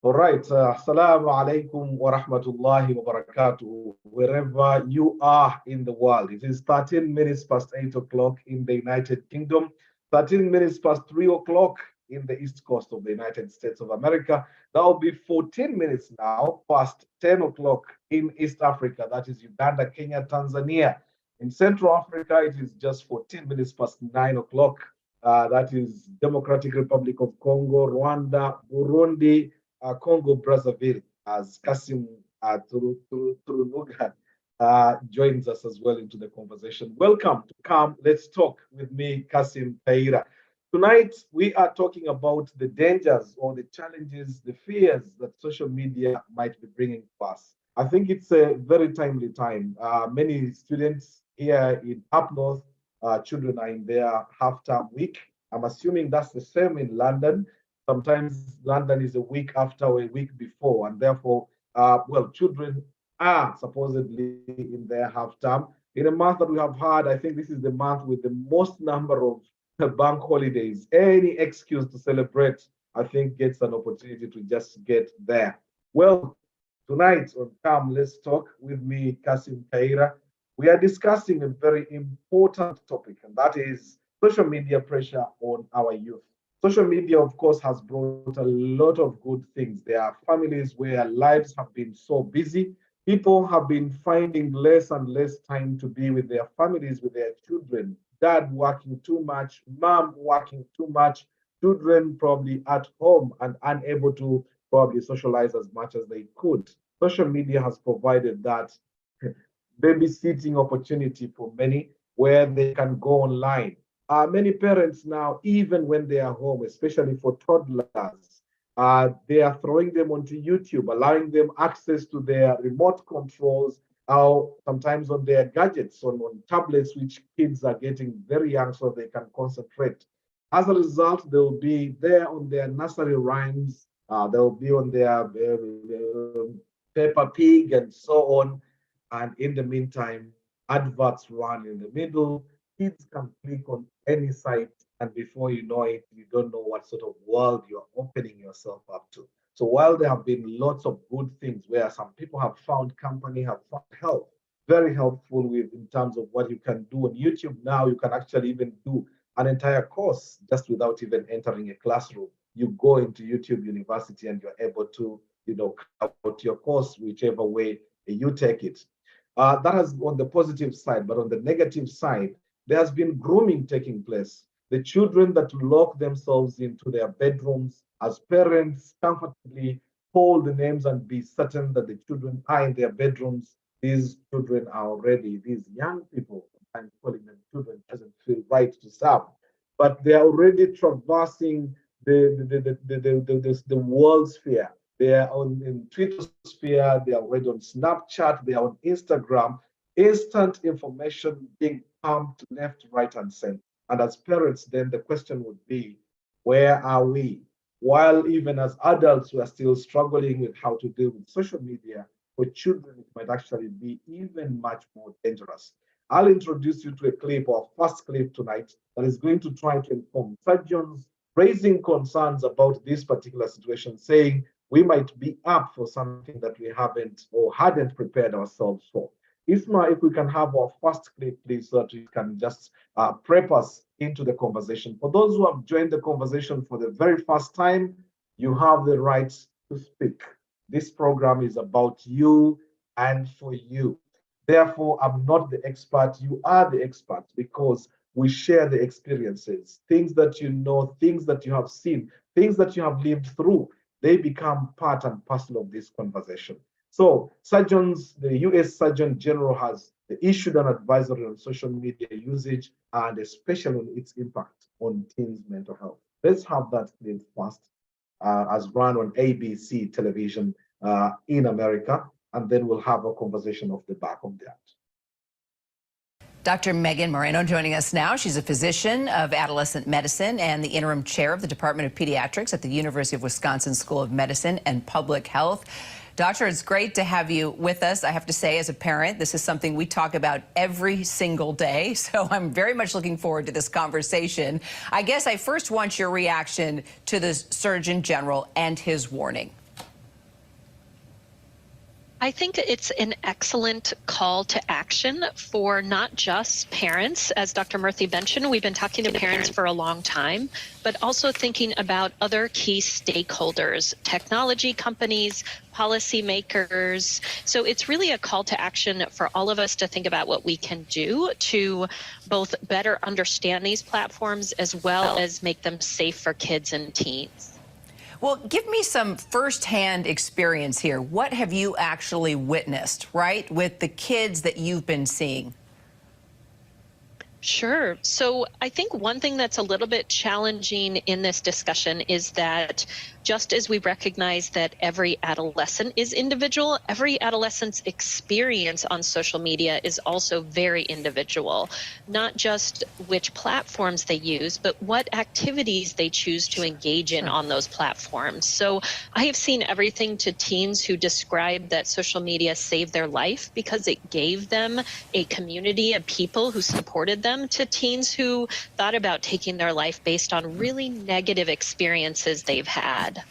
All right. Assalamu alaikum wa rahmatullahi wa barakatuh. Wherever you are in the world, it is 13 minutes past 8 o'clock in the United Kingdom, 13 minutes past 3 o'clock in the East Coast of the United States of America. That will be 14 minutes now past 10 o'clock in East Africa. That is Uganda, Kenya, Tanzania. In Central Africa, it is just 14 minutes past 9 o'clock. That is Democratic Republic of Congo, Rwanda, Burundi, Congo Brazzaville, as Kassim Turunuga joins us as well into the conversation. Welcome to Come Let's Talk with me, Kassim Kayiira. Tonight, we are talking about the dangers or the challenges, the fears that social media might be bringing to us. I think it's a very timely time. Many students here in up north, children are in their half-term week. I'm assuming that's the same in London. Sometimes London is a week after or a week before, and therefore, children are supposedly in their half term. In a month that we have had, I think this is the month with the most number of bank holidays. Any excuse to celebrate, I think, gets an opportunity to just get there. Well, tonight on Come Let's Talk with me, Kassim Kayiira, we are discussing a very important topic, and that is social media pressure on our youth. Social media, of course, has brought a lot of good things. There are families where lives have been so busy. People have been finding less and less time to be with their families, with their children. Dad working too much, mom working too much, children probably at home and unable to probably socialize as much as they could. Social media has provided that babysitting opportunity for many where they can go online. Many parents now, even when they are home, especially for toddlers, they are throwing them onto YouTube, allowing them access to their remote controls, or sometimes on their gadgets, on tablets, which kids are getting very young so they can concentrate. As a result, they'll be there on their nursery rhymes, they'll be on their Peppa Pig and so on. And in the meantime, adverts run in the middle. Kids can click on any site, and before you know it, you don't know what sort of world you're opening yourself up to. So while there have been lots of good things where some people have found company, have found help, very helpful with in terms of what you can do on YouTube now, you can actually even do an entire course just without even entering a classroom. You go into YouTube University and you're able to, out your course, whichever way you take it. That has on the positive side, but on the negative side, there has been grooming taking place. The children that lock themselves into their bedrooms as parents comfortably hold the names and be certain that the children are in their bedrooms. These children are already, these young people, I'm calling them children, doesn't feel right to some, but they are already traversing the world sphere. They are on in Twitter sphere, they are already on Snapchat, they are on Instagram. Instant information being pumped left, right, and center. And as parents, then the question would be, where are we? While even as adults, we are still struggling with how to deal with social media, for children, it might actually be even much more dangerous. I'll introduce you to a clip, our first clip tonight, that is going to try to inform surgeons raising concerns about this particular situation, saying we might be up for something that we haven't or hadn't prepared ourselves for. Isma, if we can have our first clip, please, so that we can just prep us into the conversation. For those who have joined the conversation for the very first time, you have the right to speak. This program is about you and for you. Therefore, I'm not the expert. You are the expert because we share the experiences, things that you know, things that you have seen, things that you have lived through. They become part and parcel of this conversation. So surgeons, the US Surgeon General has issued an advisory on social media usage and especially on its impact on teens' mental health. Let's have that clip first, as run on ABC television in America, and then we'll have a conversation off the back of that. Dr. Megan Moreno joining us now. She's a physician of adolescent medicine and the interim chair of the Department of Pediatrics at the University of Wisconsin School of Medicine and Public Health. Doctor, it's great to have you with us. I have to say, as a parent, this is something we talk about every single day, so I'm very much looking forward to this conversation. I guess I first want your reaction to the Surgeon General and his warning. I think it's an excellent call to action for not just parents. As Dr. Murthy mentioned, we've been talking to parents for a long time, but also thinking about other key stakeholders, technology companies, policymakers. So it's really a call to action for all of us to think about what we can do to both better understand these platforms as well as make them safe for kids and teens. Well, give me some firsthand experience here. What have you actually witnessed, right, with the kids that you've been seeing? Sure. So I think one thing that's a little bit challenging in this discussion is that just as we recognize that every adolescent is individual, every adolescent's experience on social media is also very individual. Not just which platforms they use, but what activities they choose to engage in on those platforms. So I have seen everything to teens who describe that social media saved their life because it gave them a community of people who supported them, to teens who thought about taking their life based on really negative experiences they've had.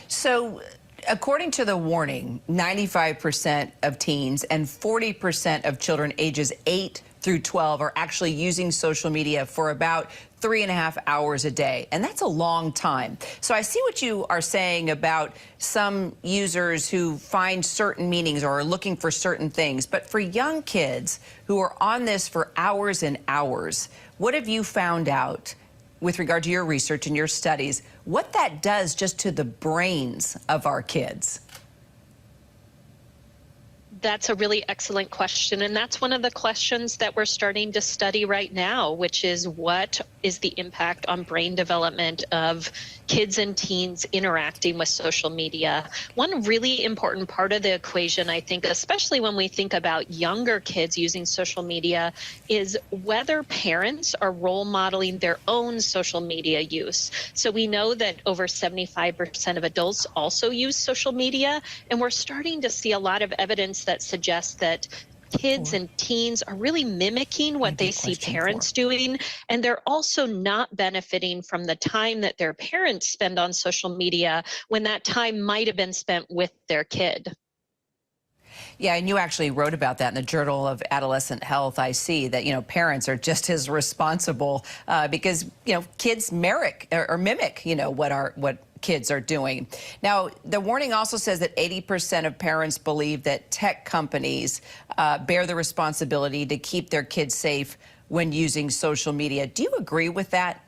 So, according to the warning, 95% of teens and 40% of children ages 8 through 12 are actually using social media for about 3.5 hours a day. And that's a long time. So I see what you are saying about some users who find certain meanings or are looking for certain things. But for young kids who are on this for hours and hours, what have you found out with regard to your research and your studies, what that does just to the brains of our kids? That's a really excellent question. And that's one of the questions that we're starting to study right now, which is what is the impact on brain development of kids and teens interacting with social media. One really important part of the equation, I think, especially when we think about younger kids using social media, is whether parents are role modeling their own social media use. So we know that over 75% of adults also use social media, and we're starting to see a lot of evidence that suggests that kids and teens are really mimicking what they see parents doing, and they're also not benefiting from the time that their parents spend on social media when that time might have been spent with their kid. Yeah, and you actually wrote about that in the Journal of Adolescent Health. I see that, parents are just as responsible because, kids mimic, what kids are doing. Now, the warning also says that 80% of parents believe that tech companies bear the responsibility to keep their kids safe when using social media. Do you agree with that?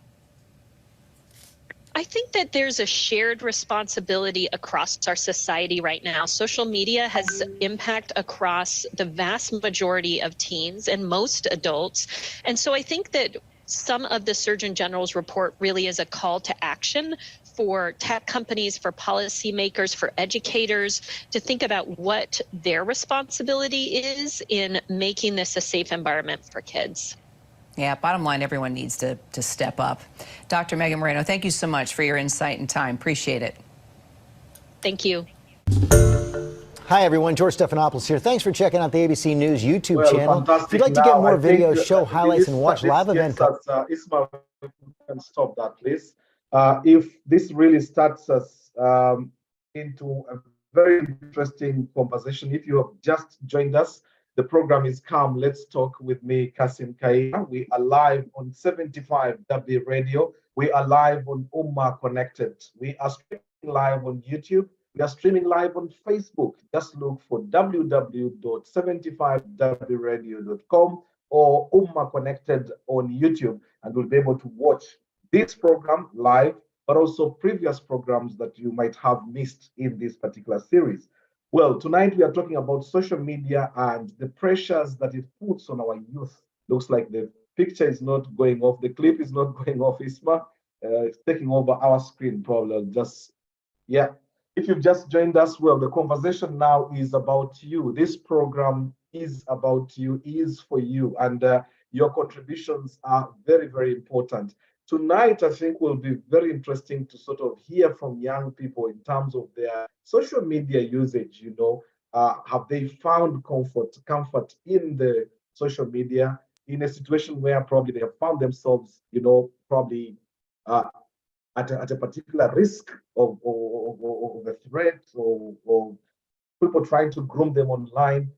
I think that there's a shared responsibility across our society right now. Social media has impact across the vast majority of teens and most adults. And so I think that some of the Surgeon General's report really is a call to action for tech companies, for policymakers, for educators to think about what their responsibility is in making this a safe environment for kids. Yeah, bottom line, everyone needs to step up. Dr. Megan Moreno, thank you so much for your insight and time. Appreciate it. Thank you. Hi, everyone. George Stephanopoulos here. Thanks for checking out the ABC News YouTube channel. Fantastic. If you'd like to get more videos, show highlights, and watch live event coverage. Ismail, you can stop that, please. If this really starts us into a very interesting conversation, if you have just joined us, the program is Come, Let's Talk with me, Kassim Kayiira. We are live on 75 W Radio. We are live on Umma Connected. We are streaming live on YouTube. We are streaming live on Facebook. Just look for www.75wradio.com or Umma Connected on YouTube, and you'll be able to watch this program live, but also previous programs that you might have missed in this particular series. Well, tonight we are talking about social media and the pressures that it puts on our youth. Looks like the picture is not going off, the clip is not going off, Isma. It's taking over our screen, probably. If you've just joined us, well, the conversation now is about you. This program is about you, is for you, and your contributions are very, very important. Tonight, I think will be very interesting to sort of hear from young people in terms of their social media usage. Have they found comfort in the social media in a situation where probably they have found themselves, probably at a particular risk of a threat or people trying to groom them online.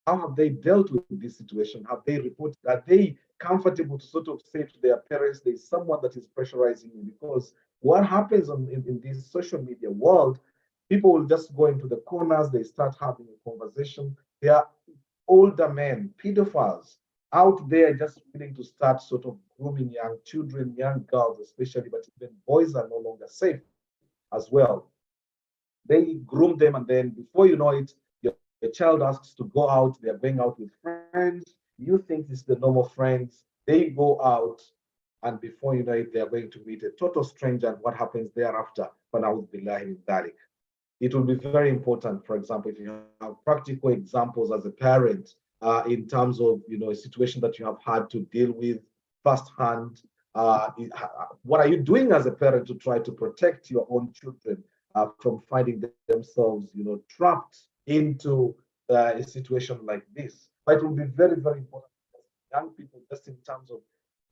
How have they dealt with this situation? Have they reported? Are they comfortable to sort of say to their parents, there's someone that is pressurizing you? Because what happens in this social media world, people will just go into the corners, they start having a conversation. They are older men, pedophiles, out there just willing to start sort of grooming young children, young girls especially, but even boys are no longer safe as well. They groom them, and then before you know it, your child asks to go out. They're going out with friends. You think it's the normal friends. They go out, and before you know it, they're going to meet a total stranger. And what happens thereafter? It will be very important, for example, if you have practical examples as a parent in terms of a situation that you have had to deal with firsthand. What are you doing as a parent to try to protect your own children from finding themselves, trapped into a situation like this? But it will be very, very important for young people, just in terms of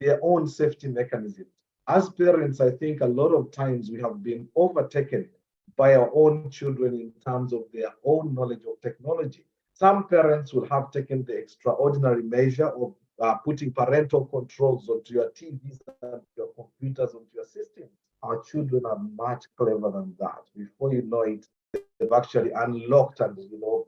their own safety mechanisms. As parents, I think a lot of times we have been overtaken by our own children in terms of their own knowledge of technology. Some parents will have taken the extraordinary measure of putting parental controls onto your TVs and your computers, onto your systems. Our children are much clever than that. Before you know it, they've actually unlocked and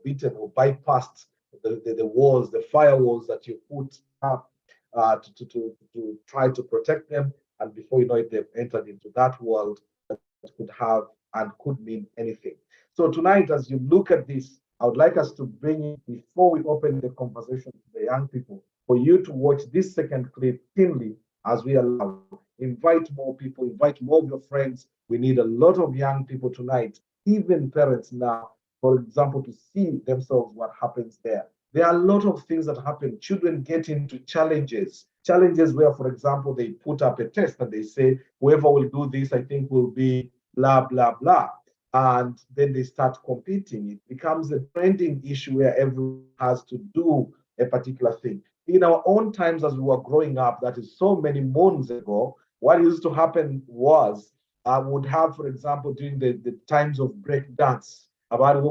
beaten or bypassed the walls, the firewalls that you put up to try to protect them. And before you know it, they've entered into that world that could have and could mean anything. So tonight, as you look at this, I would like us to bring in, before we open the conversation to the young people, for you to watch this second clip keenly as we allow. Invite more people, invite more of your friends. We need a lot of young people tonight, even parents now, for example, to see themselves what happens there. There are a lot of things that happen. Children get into challenges where, for example, they put up a test and they say, whoever will do this, I think will be blah, blah, blah. And then they start competing. It becomes a trending issue where everyone has to do a particular thing. In our own times as we were growing up, that is so many moons ago, what used to happen was I would have, for example, during the times of break dance, when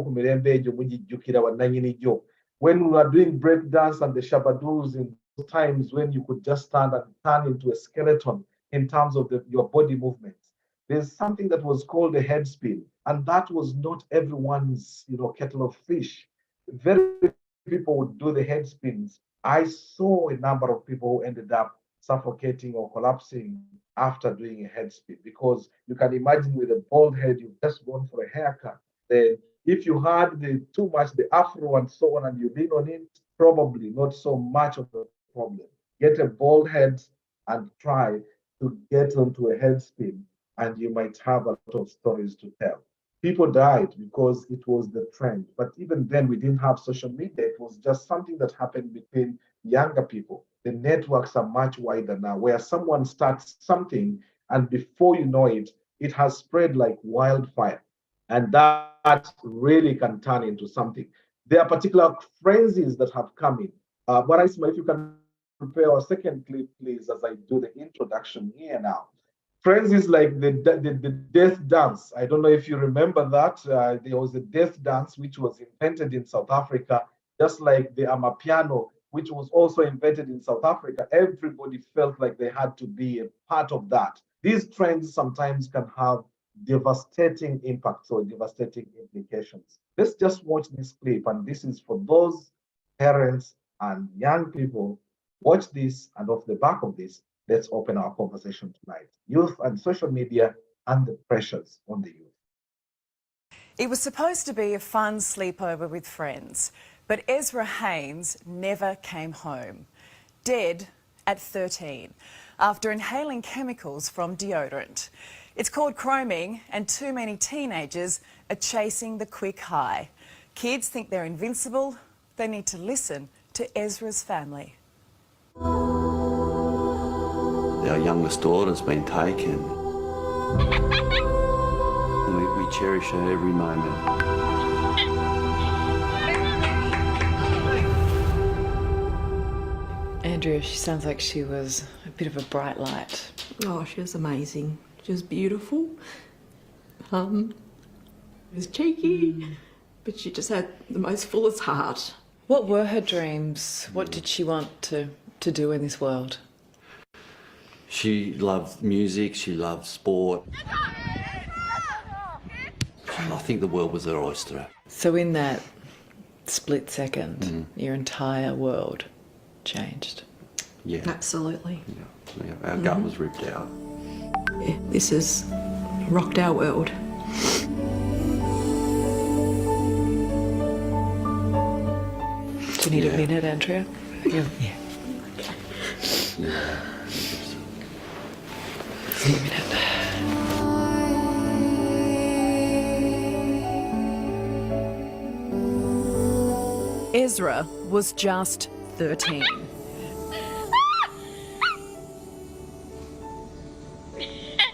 we were doing break dance and the shabadoos in those times when you could just stand and turn into a skeleton in terms of your body movements. There's something that was called a head spin, and that was not everyone's, kettle of fish. Very few people would do the head spins. I saw a number of people who ended up suffocating or collapsing after doing a head spin, because you can imagine with a bald head, you've just gone for a haircut. Then if you had too much the afro and so on, and you lean on it, probably not so much of a problem. Get a bald head and try to get onto a head spin, and you might have a lot of stories to tell. People died because it was the trend. But even then, we didn't have social media. It was just something that happened between younger people. The networks are much wider now, where someone starts something, and before you know it, it has spread like wildfire. And that really can turn into something. There are particular phrases that have come in. But if you can prepare our second clip, please, as I do the introduction here now. Phrases like the death dance. I don't know if you remember that. There was a death dance which was invented in South Africa, just like the Amapiano, which was also invented in South Africa. Everybody felt like they had to be a part of that. These trends sometimes can have devastating impacts or devastating implications. Let's just watch this clip, and this is for those parents and young people. Watch this, and off the back of this, let's open our conversation tonight. Youth and social media and the pressures on the youth. It was supposed to be a fun sleepover with friends, but Ezra Haynes never came home. Dead at 13 after inhaling chemicals from deodorant. It's called chroming, and too many teenagers are chasing the quick high. Kids think they're invincible. They need to listen to Ezra's family. Our youngest daughter's been taken. And we cherish her every moment. Andrea, she sounds like she was a bit of a bright light. Oh, she was amazing. She was beautiful. She was cheeky, but she just had the most fullest heart. What were her dreams? What did she want to do in this world? She loved music, she loved sport. I think the world was her oyster. So in that split second, your entire world changed. Yeah. Absolutely. Yeah. Our gut was ripped out. Yeah, this has rocked our world. Do you need a minute, Andrea? Yeah. See you a minute. Ezra was just 13.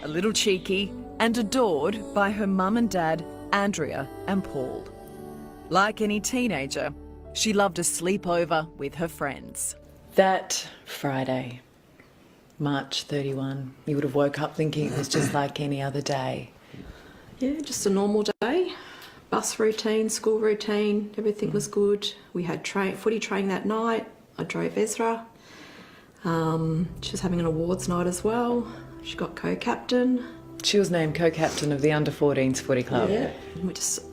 A little cheeky and adored by her mum and dad, Andrea and Paul. Like any teenager, she loved a sleepover with her friends. That Friday, March 31, you would have woke up thinking it was just like any other day. Yeah, just a normal day. Bus routine, school routine, everything was good. We had footy training that night. I drove Ezra. She was having an awards night as well. She got co-captain. She was named co-captain of the under-14s footy club. Yeah. And we just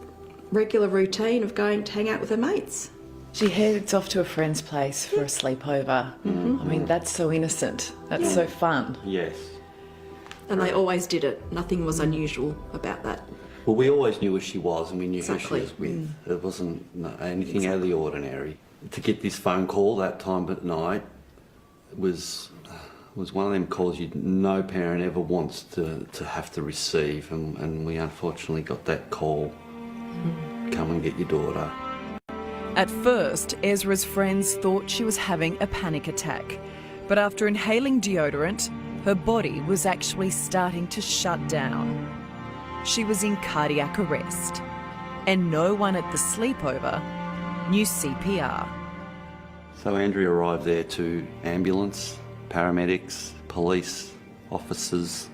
regular routine of going to hang out with her mates. She heads off to a friend's place for a sleepover. I mean, that's so innocent. That's so fun. Yes. And they always did it. Nothing was unusual about that. Well, we always knew who she was and we knew Exactly. who she was with. It wasn't anything out of the ordinary. To get this phone call that time at night was one of them calls no parent ever wants to have to receive, and we unfortunately got that call. Come and get your daughter. At first, Ezra's friends thought she was having a panic attack. But after inhaling deodorant, her body was actually starting to shut down. She was in cardiac arrest. And no one at the sleepover knew CPR. So Andrea arrived there to ambulance, paramedics, police officers,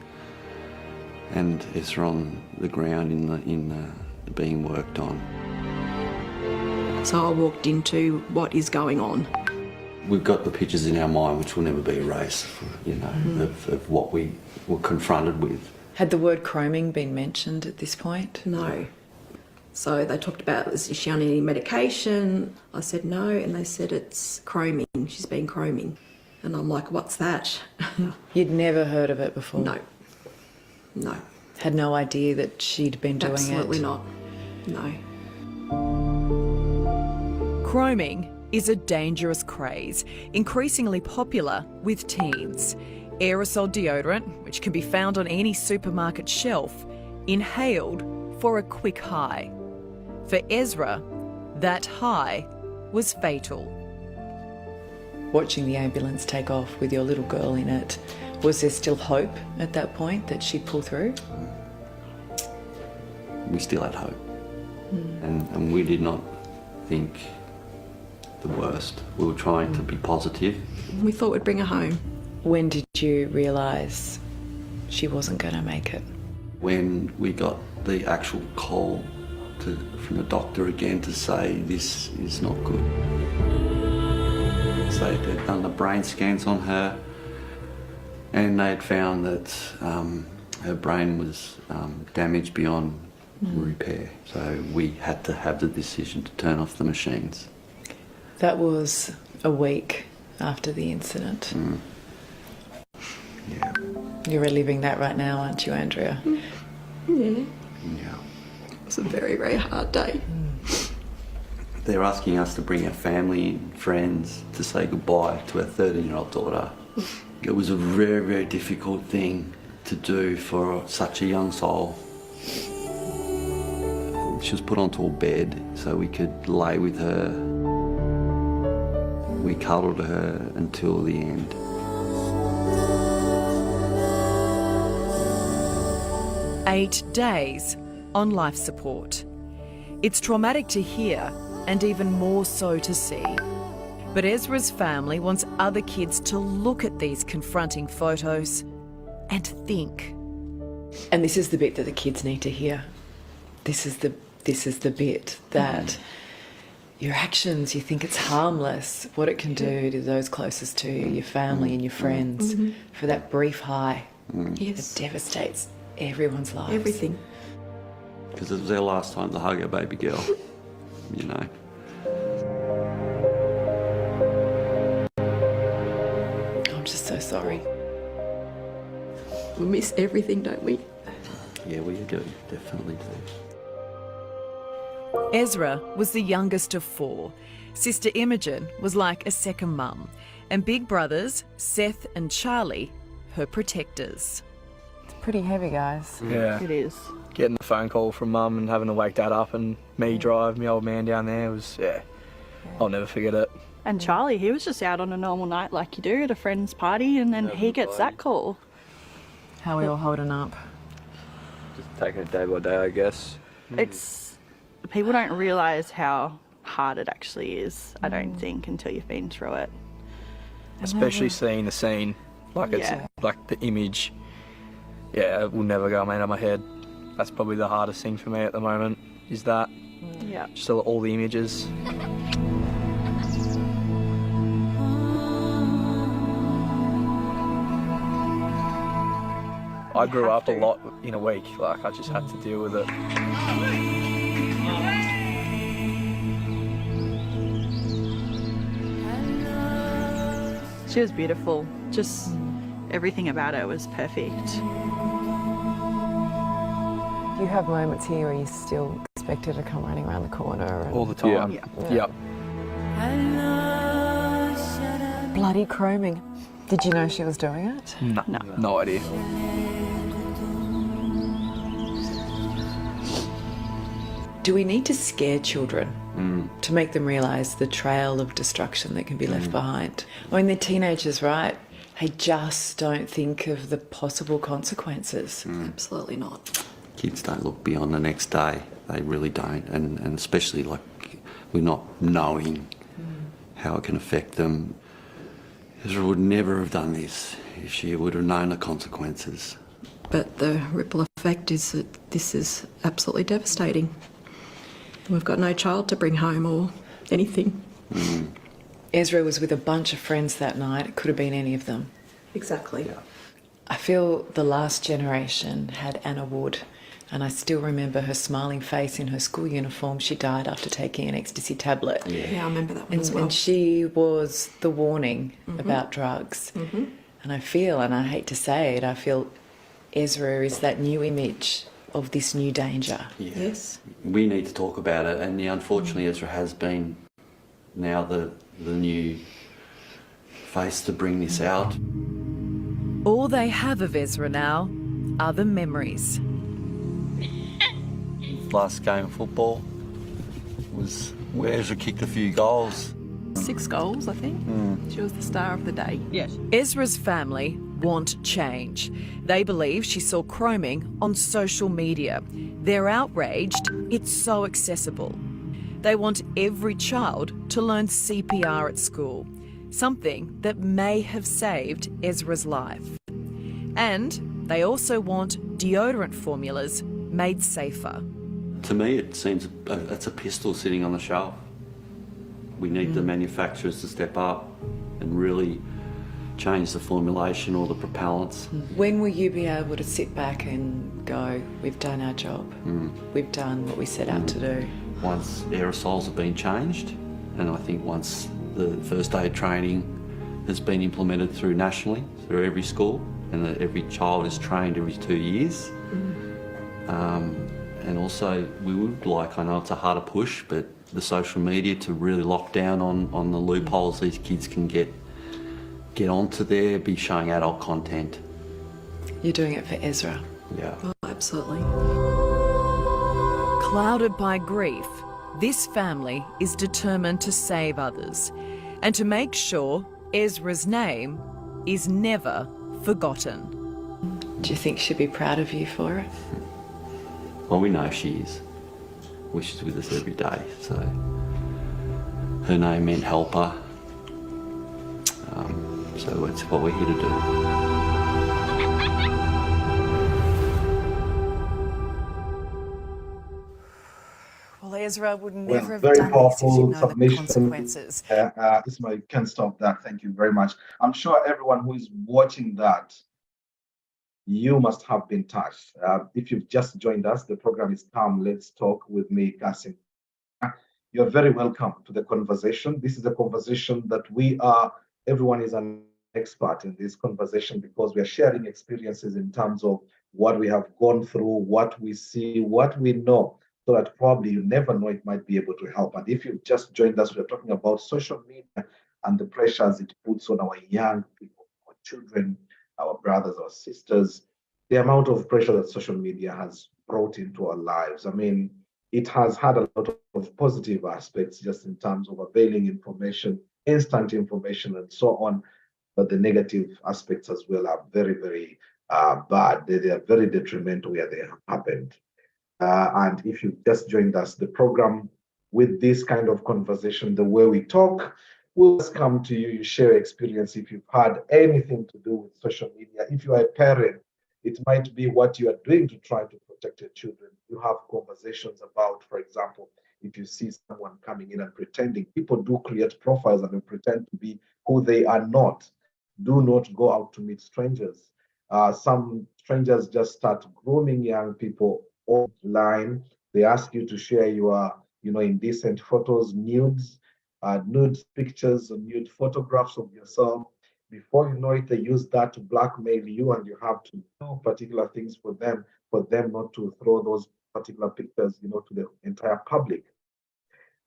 and Ezra on the ground being worked on. So I walked into what is going on. We've got the pictures in our mind which will never be erased, of what we were confronted with. Had the word chroming been mentioned at this point? No. So they talked about, is she on any medication? I said no, and they said it's chroming. She's been chroming. And I'm like, what's that? You'd never heard of it before? No. No. Had no idea that she'd been doing Absolutely it? not. No. Chroming is a dangerous craze, increasingly popular with teens. Aerosol deodorant, which can be found on any supermarket shelf, inhaled for a quick high. For Ezra, that high was fatal. Watching the ambulance take off with your little girl in it, was there still hope at that point that she'd pull through? We still had hope. And we did not think the worst. We were trying to be positive. We thought we'd bring her home. When did you realise she wasn't going to make it? When we got the actual call from the doctor again to say this is not good. So they'd done the brain scans on her and they'd found that her brain was damaged beyond repair. So we had to have the decision to turn off the machines. That was a week after the incident. Yeah. You're reliving that right now, aren't you, Andrea? Yeah. Yeah. It was a very, very hard day. They're asking us to bring our family and friends to say goodbye to our 13-year-old daughter. It was a very, very difficult thing to do for such a young soul. She was put onto a bed so we could lay with her. We cuddled her until the end. "8 days on life support. It's traumatic to hear and even more so to see. But Ezra's family wants other kids to look at these confronting photos and think. And this is the bit that the kids need to hear. This is the this is the bit that your actions, you think it's harmless, what it can do to those closest to you, your family and your friends, for that brief high. Yes. It devastates everyone's lives. Everything. Because it was our last time to hug our baby girl, you know. I'm just so sorry. We miss everything, don't we? Yeah, we do, definitely do. Ezra was the youngest of 4. Sister Imogen was like a second mum. And big brothers, Seth and Charlie, her protectors. It's pretty heavy, guys. Yeah. It is. Getting the phone call from Mum and having to wake Dad up and me drive my old man down there was, I'll never forget it. And Charlie, he was just out on a normal night like you do at a friend's party, and then he gets that call. How are we all holding up? Just taking it day by day, I guess. It's, people don't realise how hard it actually is, I don't think, until you've been through it. Especially seeing the scene, like it's like the image. Yeah, it will never go out of my head. That's probably the hardest thing for me at the moment, is that. Yeah. Just all the images. I grew up a lot in a week, like I just had to deal with it. She was beautiful. Just everything about her was perfect. You have moments here where you still expect her to come running around the corner. And All the time. Yep. bloody chroming. Did you know she was doing it? No idea. Do we need to scare children to make them realise the trail of destruction that can be left behind? I mean, they're teenagers, right? They just don't think of the possible consequences. Absolutely not. Kids don't look beyond the next day. They really don't. And especially like we're not knowing how it can affect them. Ezra would never have done this if she would have known the consequences. But the ripple effect is that this is absolutely devastating. We've got no child to bring home or anything. Ezra was with a bunch of friends that night. It could have been any of them. Exactly. Yeah. I feel the last generation had Anna Wood, and I still remember her smiling face in her school uniform. She died after taking an ecstasy tablet. Yeah, I remember that one as well. And she was the warning about drugs. And I feel, and I hate to say it, I feel Ezra is that new image of this new danger. Yeah. Yes. We need to talk about it, and unfortunately Ezra has been now the new face to bring this out. All they have of Ezra now are the memories. Last game of football was where Ezra kicked a few goals. 6 goals, I think. She was the star of the day. Yes. Ezra's family want change. They believe she saw chroming on social media. They're outraged it's so accessible. They want every child to learn CPR at school, something that may have saved Ezra's life. And they also want deodorant formulas made safer. To me, it seems it's a pistol sitting on the shelf. We need the manufacturers to step up and really change the formulation or the propellants. When will you be able to sit back and go, we've done our job, we've done what we set out to do? Once aerosols have been changed, and I think once the first aid training has been implemented through nationally, through every school, and that every child is trained every 2 years. And also we would like, I know it's a harder push, but the social media to really lock down on the loopholes these kids can get onto there, be showing adult content. You're doing it for Ezra. Yeah. Oh, absolutely. Clouded by grief, this family is determined to save others and to make sure Ezra's name is never forgotten. Do you think she'd be proud of you for it? Well, we know she is. Well, she's with us every day, so her name meant helper. So it's what we're here to do. Well, Ezra would Well, never have very done this if he'd powerful known the submission. consequences. Ismail, can't stop that. Thank you very much. I'm sure everyone who is watching that, you must have been touched. If you've just joined us, the program is Come, Let's Talk with me, Kassim. You're very welcome to the conversation. This is a conversation that everyone is an expert in this conversation because we are sharing experiences in terms of what we have gone through, what we see, what we know, so that probably you never know it might be able to help. And if you've just joined us, we're talking about social media and the pressures it puts on our young people, our children, our brothers, our sisters, the amount of pressure that social media has brought into our lives. I mean, it has had a lot of positive aspects just in terms of availing information, instant information, and so on. But the negative aspects as well are very, very bad. They are very detrimental where they have happened. And if you just joined us, the program with this kind of conversation, the way we talk, we'll just come to you, you share experience. If you've had anything to do with social media, if you are a parent, it might be what you are doing to try to protect your children. You have conversations about, for example, if you see someone coming in and pretending, people do create profiles and they pretend to be who they are not. Do not go out to meet strangers. Some strangers just start grooming young people online. They ask you to share your, indecent photos, nude pictures, or nude photographs of yourself. Before you know it, they use that to blackmail you, and you have to do particular things for them not to throw those particular pictures, to the entire public.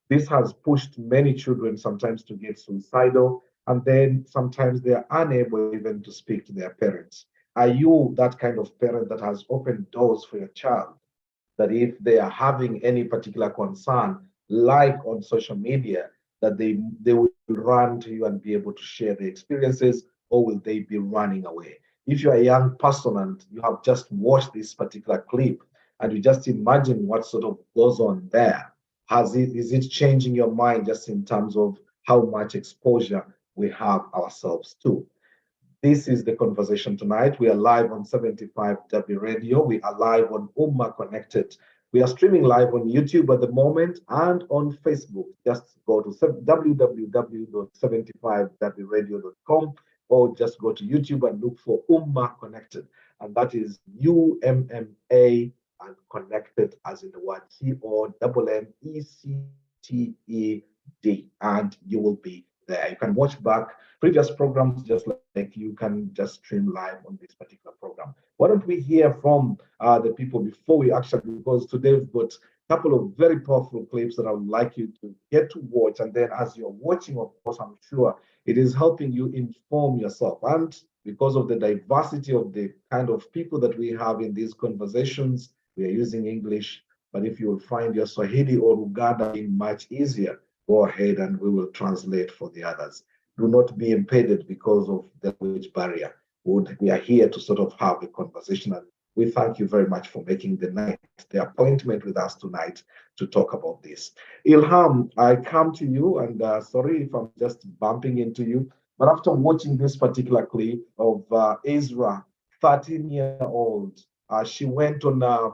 This has pushed many children sometimes to get suicidal, and then sometimes they are unable even to speak to their parents. Are you that kind of parent that has opened doors for your child, that if they are having any particular concern, like on social media, that they will run to you and be able to share their experiences, or will they be running away? If you're a young person and you have just watched this particular clip and you just imagine what sort of goes on there, is it changing your mind just in terms of how much exposure we have ourselves to? This is the conversation tonight. We are live on 75W Radio. We are live on Ummah Connected. We are streaming live on YouTube at the moment and on Facebook. Just go to www.75wradio.com or just go to YouTube and look for Ummah Connected. And that is UMMA and connected as in the word CONNECTED. And you will be there. You can watch back previous programs just like you can just stream live on this particular program. Why don't we hear from the people before we actually, because today we've got a couple of very powerful clips that I would like you to get to watch. And then as you're watching, of course, I'm sure it is helping you inform yourself. And because of the diversity of the kind of people that we have in these conversations, we are using English. But if you will find your Swahili or Uganda being much easier, go ahead and we will translate for the others. Do not be impeded because of the language barrier. We are here to sort of have a conversation, and we thank you very much for making the appointment with us tonight to talk about this. Ilham, I come to you, and sorry if I'm just bumping into you, but after watching this particular clip of Ezra, 13-year-old, she went on a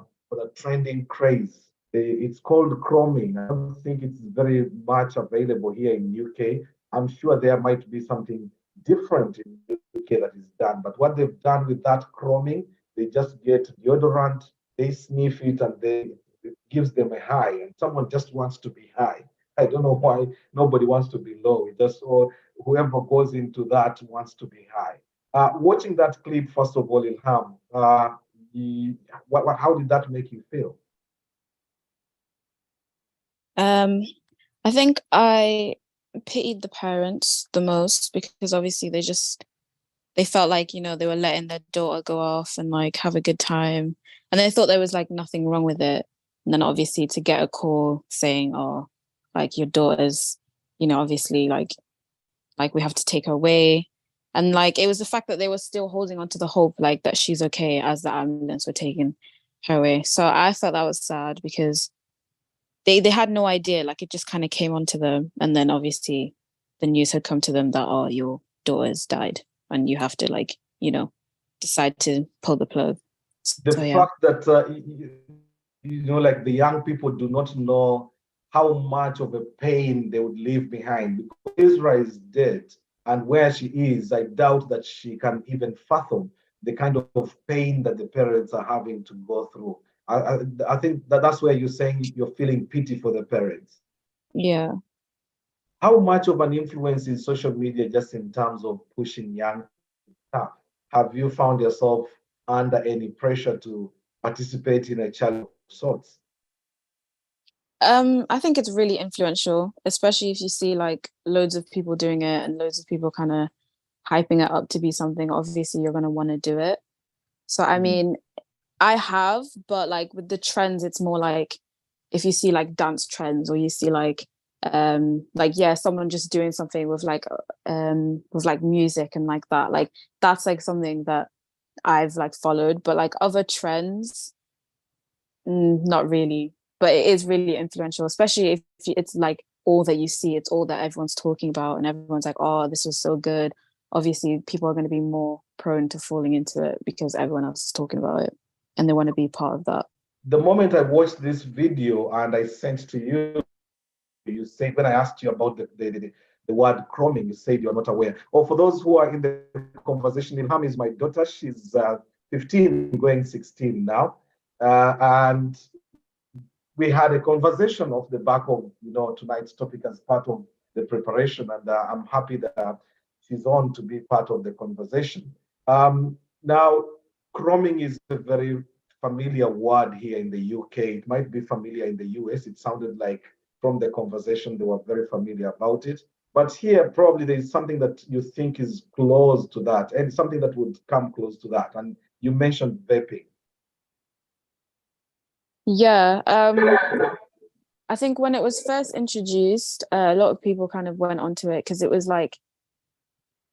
trending craze. It's called chroming. I don't think it's very much available here in UK. I'm sure there might be something different in UK that is done. But what they've done with that chroming, they just get deodorant, they sniff it, and it gives them a high. And someone just wants to be high. I don't know why nobody wants to be low. Or whoever goes into that wants to be high. Watching that clip, first of all, Ilham, how did that make you feel? I think I pitied the parents the most because obviously they felt like, they were letting their daughter go off and like have a good time. And they thought there was like nothing wrong with it. And then obviously to get a call saying, oh, like your daughter's, obviously like we have to take her away. And like, it was the fact that they were still holding on to the hope, like that she's okay as the ambulance were taking her away. So I thought that was sad because they had no idea, like it just kind of came onto them. And then obviously the news had come to them that, oh, your daughter's died and you have to like, decide to pull the plug. The fact that, like the young people do not know how much of a pain they would leave behind. Because Israel is dead, and where she is, I doubt that she can even fathom the kind of pain that the parents are having to go through. I think that's where you're saying you're feeling pity for the parents. Yeah. How much of an influence is social media just in terms of pushing young staff? Have you found yourself under any pressure to participate in a challenge of sorts? I think it's really influential, especially if you see like loads of people doing it and loads of people kind of hyping it up to be something. Obviously, you're gonna want to do it. So I mean, I have, but like with the trends, it's more like if you see like dance trends or you see like yeah, someone just doing something with like music and like that. Like that's like something that I've like followed, but like other trends, not really. But it is really influential, especially if it's like all that you see, it's all that everyone's talking about, and everyone's like, oh, this was so good. Obviously, people are going to be more prone to falling into it because everyone else is talking about it and they want to be part of that. The moment I watched this video and I sent to you, you said, when I asked you about the word chroming, you said you're not aware. Or for those who are in the conversation, Ilham is my daughter. She's 15, going 16 now. And we had a conversation off the back of tonight's topic as part of the preparation, and I'm happy that she's on to be part of the conversation. Now, chroming is a very familiar word here in the UK. It might be familiar in the US. It sounded like from the conversation they were very familiar about it. But here, probably there is something that you think is close to that, and something that would come close to that. And you mentioned vaping. Yeah, I think when it was first introduced, a lot of people kind of went onto it because it was like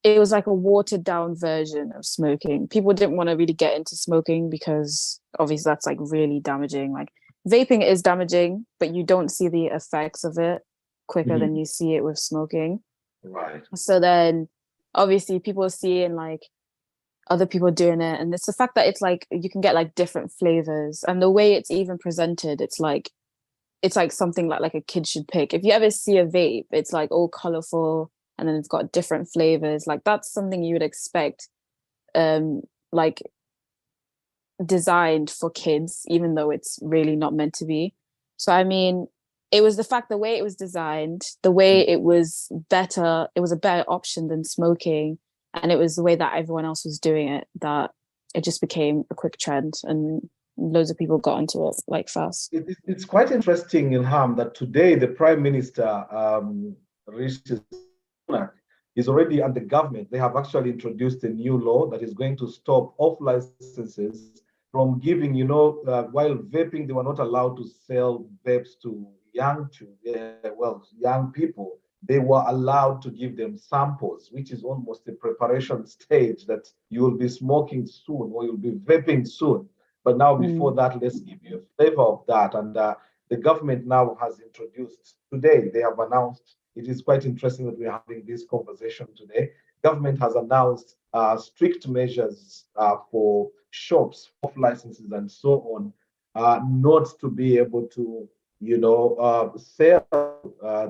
a watered down version of smoking. People didn't want to really get into smoking because obviously that's like really damaging. Like vaping is damaging, but you don't see the effects of it quicker than you see it with smoking. Right. So then obviously people are seeing like other people doing it, and it's the fact that it's like you can get like different flavors, and the way it's even presented, it's like something like a kid should pick. If you ever see a vape, it's like all colorful and then it's got different flavors. Like that's something you would expect like designed for kids, even though it's really not meant to be. So I mean, it was the fact, the way it was designed, the way it was better, it was a better option than smoking, and it was the way that everyone else was doing it, that it just became a quick trend and loads of people got into it like fast. It's quite interesting, Ilham, that today the Prime Minister, Rishi Sunak, is already under government. They have actually introduced a new law that is going to stop off licenses from giving, while vaping, they were not allowed to sell vapes to young people. They were allowed to give them samples, which is almost a preparation stage that you will be smoking soon or you'll be vaping soon. But now, before that, let's give you a flavor of that. And the government now has introduced, today, they have announced, it is quite interesting that we're having this conversation today. Government has announced strict measures for shops, off licenses, and so on, not to be able to, sell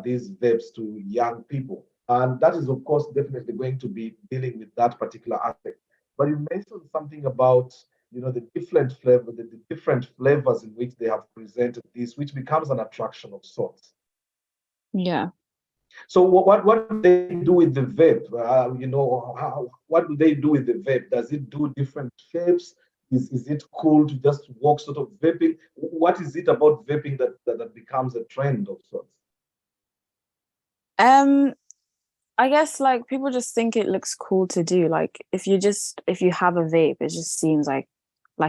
these vapes to young people. And that is, of course, definitely going to be dealing with that particular aspect. But you mentioned something about the different flavors in which they have presented this, which becomes an attraction of sorts. Yeah. So what do they do with the vape? What do they do with the vape? Does it do different shapes? Is it cool to just walk sort of vaping? What is it about vaping that becomes a trend of sorts? I guess like people just think it looks cool to do. Like if you have a vape, it just seems like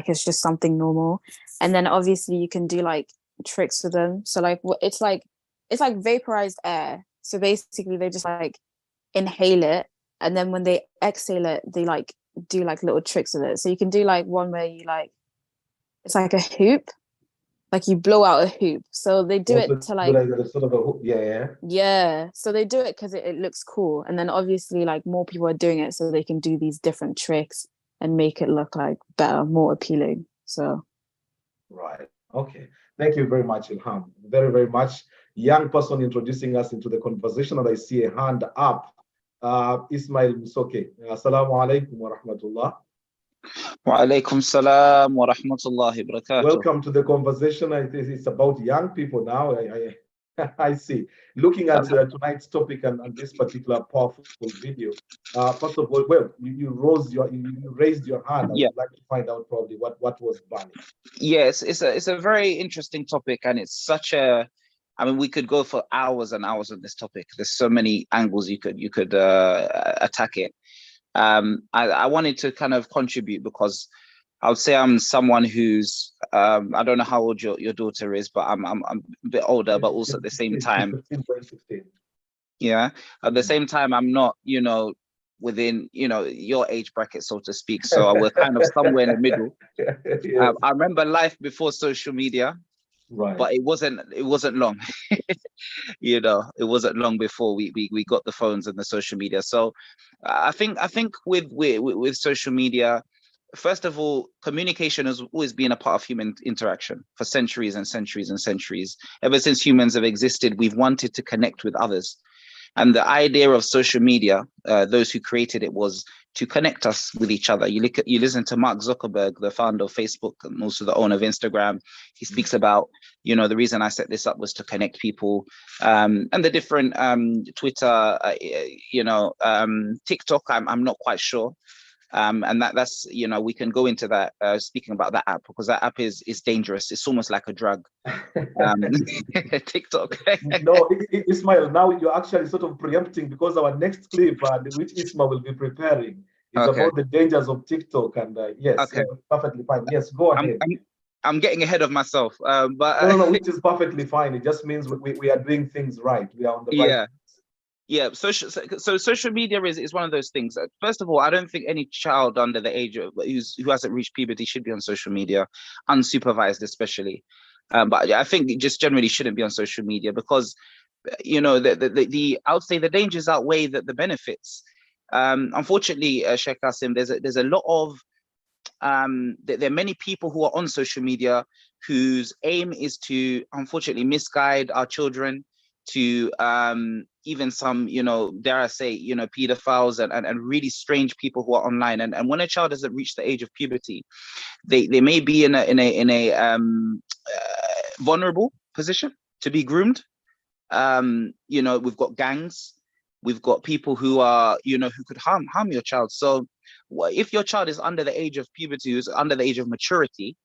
it's just something normal. And then obviously you can do like tricks with them. So like it's like vaporized air. So basically they just like inhale it, and then when they exhale it, they like do like little tricks with it. So you can do like one where you like, it's like a hoop, like you blow out a hoop. So they do it to like a sort of a hoop. Yeah. So they do it because it looks cool, and then obviously like more people are doing it so they can do these different tricks and make it look like better, more appealing. So right. Okay. Thank you very much, Ilham. Very, very much. young person introducing us into the conversation, and I see a hand up. Ismail Musoke. Assalamu alaikum wa rahmatullah. Wa alaikum salam wa rahmatullahi wa barakatuh. Welcome to the conversation. I think it's about young people now. I see. Looking at tonight's topic and this particular powerful video. First of all, well, you raised your hand. I would like to find out probably what was burning. Yes, it's a very interesting topic, and it's such a. I mean, we could go for hours and hours on this topic. There's so many angles you could attack it. I wanted to kind of contribute because I would say I'm someone who's I don't know how old your daughter is, but I'm a bit older, but also at the same time, yeah, at the same time, I'm not, within, your age bracket, so to speak. So we're kind of somewhere in the middle. Yes. I remember life before social media. Right. But it wasn't long. It wasn't long before we got the phones and the social media. So I think with social media, first of all, communication has always been a part of human interaction for centuries and centuries and centuries. Ever since humans have existed, we've wanted to connect with others. And the idea of social media, those who created it, was to connect us with each other. You listen to Mark Zuckerberg, the founder of Facebook and also the owner of Instagram. He speaks about, the reason I set this up was to connect people, and the different Twitter, TikTok. I'm not quite sure. And that's, we can go into that, speaking about that app, because that app is dangerous. It's almost like a drug. TikTok. No, Ismail, now you're actually sort of preempting, because our next clip, which Ismail will be preparing, is about the dangers of TikTok. And yes, perfectly fine. Yes, go ahead. I'm getting ahead of myself, but no, which is perfectly fine. It just means we are doing things right. We are on the right. Yeah, so social media is one of those things. First of all, I don't think any child under the age of who hasn't reached puberty should be on social media, unsupervised especially. But I think it just generally shouldn't be on social media, because the I would say the dangers outweigh the benefits. Unfortunately, Sheikh Kassim, there's a lot of there are many people who are on social media whose aim is to, unfortunately, misguide our children, to even some, dare I say, pedophiles and really strange people who are online. And when a child doesn't reach the age of puberty, they may be in a vulnerable position to be groomed. We've got gangs, we've got people who are, who could harm your child. So if your child is under the age of puberty, who's under the age of maturity,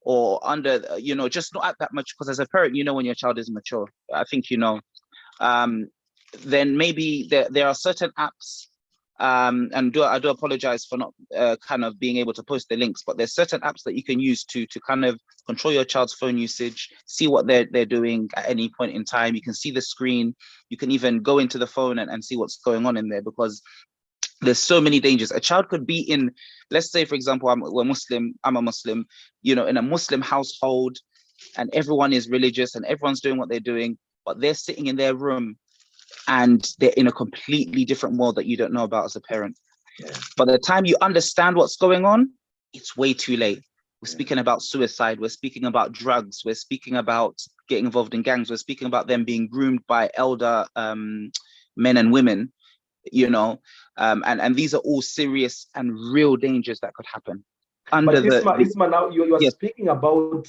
or under, just not at that much, because as a parent, when your child is mature, I think, then maybe there are certain apps, and I do apologize for not kind of being able to post the links, but there's certain apps that you can use to kind of control your child's phone usage, see what they're doing at any point in time. You can see the screen. You can even go into the phone and see what's going on in there, because there's so many dangers. A child could be in, let's say, for example, I'm a Muslim, in a Muslim household, and everyone is religious and everyone's doing what they're doing, but they're sitting in their room and they're in a completely different world that you don't know about as a parent. Yeah. By the time you understand what's going on, it's way too late. We're speaking about suicide. We're speaking about drugs. We're speaking about getting involved in gangs. We're speaking about them being groomed by elder men and women, and these are all serious and real dangers that could happen. But Isma, now you are speaking about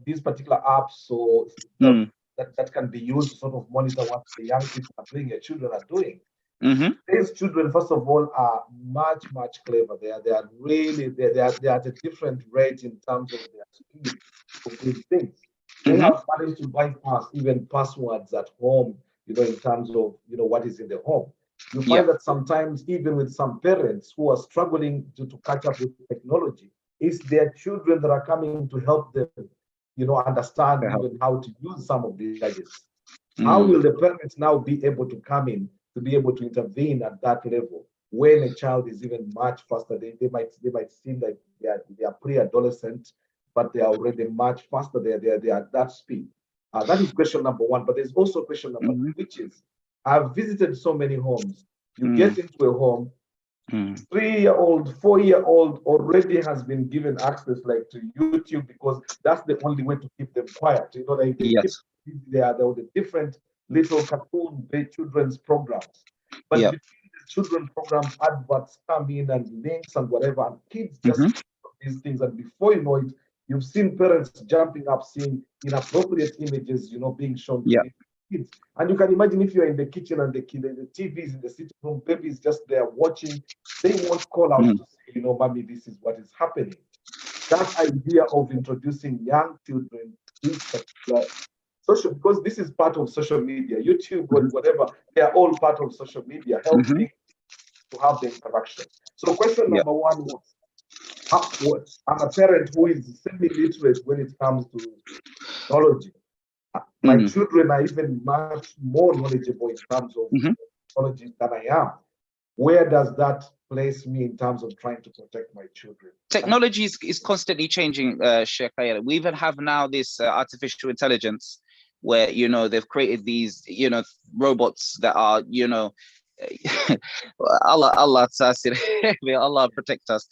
these particular apps, so that can be used to sort of monitor what the young people are doing, your children are doing. Mm-hmm. These children, first of all, are much clever. They are really they are at a different rate in terms of their speed of doing things. They have managed to bypass even passwords at home, in terms of what is in the home. You find that sometimes, even with some parents who are struggling to catch up with technology, it's their children that are coming to help them, understand even how to use some of these gadgets. How will the parents now be able to come in to be able to intervene at that level when a child is even much faster? They might seem like they are pre-adolescent, but they are already much faster. They are at that speed. That is question number one. But there's also question number two, which is, I've visited so many homes. You get into a home, 3-year-old, 4-year-old already has been given access to YouTube, because that's the only way to keep them quiet. They keep there were the different little cartoon-based children's programs. But Yep. between the children programs, adverts come in and links and whatever, and kids just Mhm. these things. And before you know it, you've seen parents jumping up, seeing inappropriate images, being shown to Yep. kids. And you can imagine if you're in the kitchen and the TV is in the sitting room, baby is just there watching, they won't call out to say, mommy, this is what is happening. That idea of introducing young children to this particular social, because this is part of social media, YouTube or whatever, they are all part of social media, helping to have the interaction. So question number one was, I'm a parent who is semi-literate when it comes to technology. My children are even much more knowledgeable in terms of technology than I am. Where does that place me in terms of trying to protect my children? Technology is constantly changing, Sheikh Kayiira. We even have now this artificial intelligence where, they've created these, robots that are, Allah Allah protect us.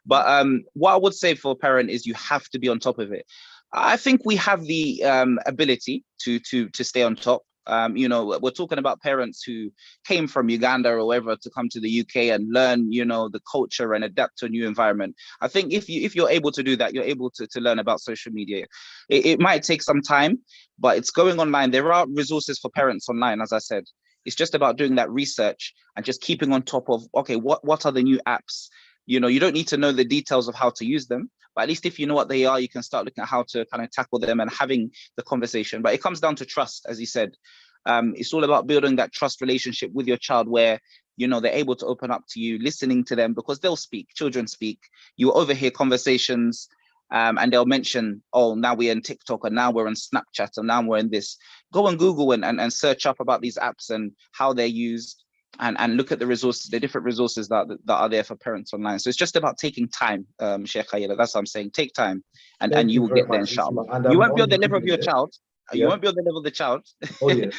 But what I would say for a parent is you have to be on top of it. I think we have the ability to stay on top. We're talking about parents who came from Uganda or wherever to come to the UK and learn, the culture and adapt to a new environment. I think if you're able to do that, you're able to learn about social media. It might take some time, but it's going online. There are resources for parents online, as I said. It's just about doing that research and just keeping on top of, okay, what are the new apps? You don't need to know the details of how to use them, but at least if you know what they are, you can start looking at how to kind of tackle them and having the conversation. But it comes down to trust, as you said. It's all about building that trust relationship with your child where, they're able to open up to you, listening to them, because they'll speak, children speak. You overhear conversations and they'll mention, oh, now we're in TikTok, and now we're on Snapchat, and now we're in this. Go on Google and search up about these apps and how they're used. And look at the resources, the different resources that are there for parents online. So it's just about taking time, Sheikh Kayiira. That's what I'm saying. Take time, and you will get there, inshallah. You won't be on the level of your child. You won't be on the level of the child. Oh yes.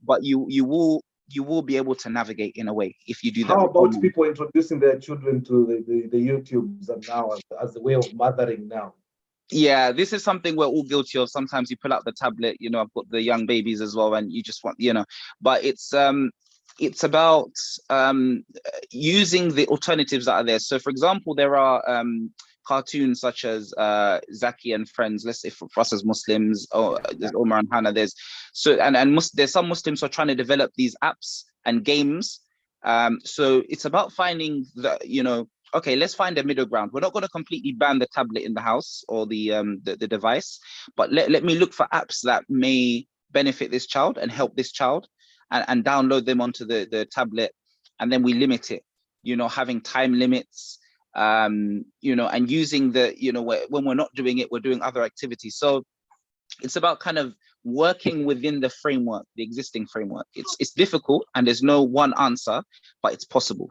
But you will be able to navigate in a way if you do that. How about people introducing their children to the YouTubes and now as a way of mothering now? Yeah, this is something we're all guilty of. Sometimes you pull out the tablet, I've got the young babies as well, and you just want, but it's about using the alternatives that are there. So for example, there are cartoons such as Zaki and Friends, let's say for us as Muslims, or there's Omar and Hannah, there's some Muslims who are trying to develop these apps and games. So it's about finding the, okay, let's find a middle ground. We're not going to completely ban the tablet in the house or the device, but let me look for apps that may benefit this child and help this child, and download them onto the tablet, and then we limit it. Having time limits, and using when we're not doing it, we're doing other activities. So it's about kind of working within the framework, the existing framework. It's difficult, and there's no one answer, but it's possible.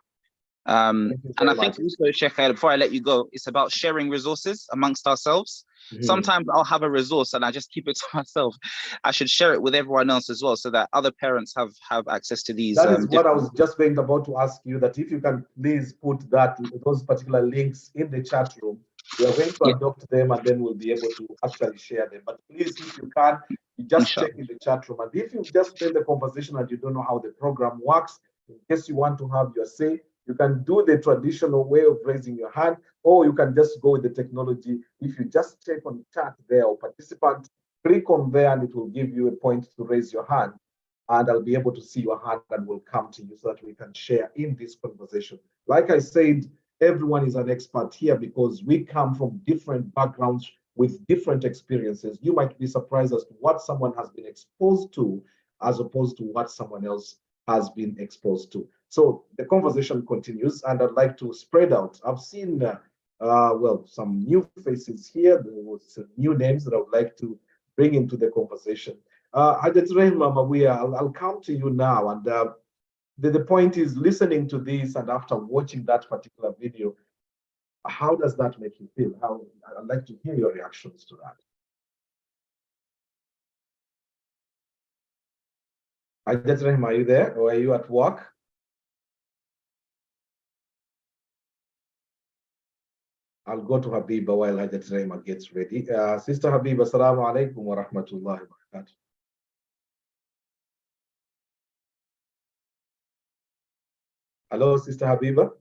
And I think also, Sheikh Kayiira, before I let you go, it's about sharing resources amongst ourselves. Sometimes I'll have a resource and I just keep it to myself. I should share it with everyone else as well, so that other parents have access to these. That is what I was just about to ask you, that if you can please put those particular links in the chat room. We are going to adopt them, and then we'll be able to actually share them. But please, if you can, you just check in the chat room. And if you just been the conversation and you don't know how the program works, in case you want to have your say, you can do the traditional way of raising your hand, or you can just go with the technology. If you just check on chat there or participant, click on there, and it will give you a point to raise your hand. And I'll be able to see your hand and will come to you so that we can share in this conversation. Like I said, everyone is an expert here because we come from different backgrounds with different experiences. You might be surprised as to what someone has been exposed to as opposed to what someone else has been exposed to. So the conversation continues, and I'd like to spread out. I've seen, some new faces here. There was some new names that I would like to bring into the conversation. I'll come to you now, and the point is, listening to this and after watching that particular video, how does that make you feel? I'd like to hear your reactions to that. Are you there, or are you at work? I'll go to Habiba while Hajat Raima gets ready. Sister Habiba, assalamu alaikum wa rahmatullahi wa barakatuh. Hello, Sister Habiba.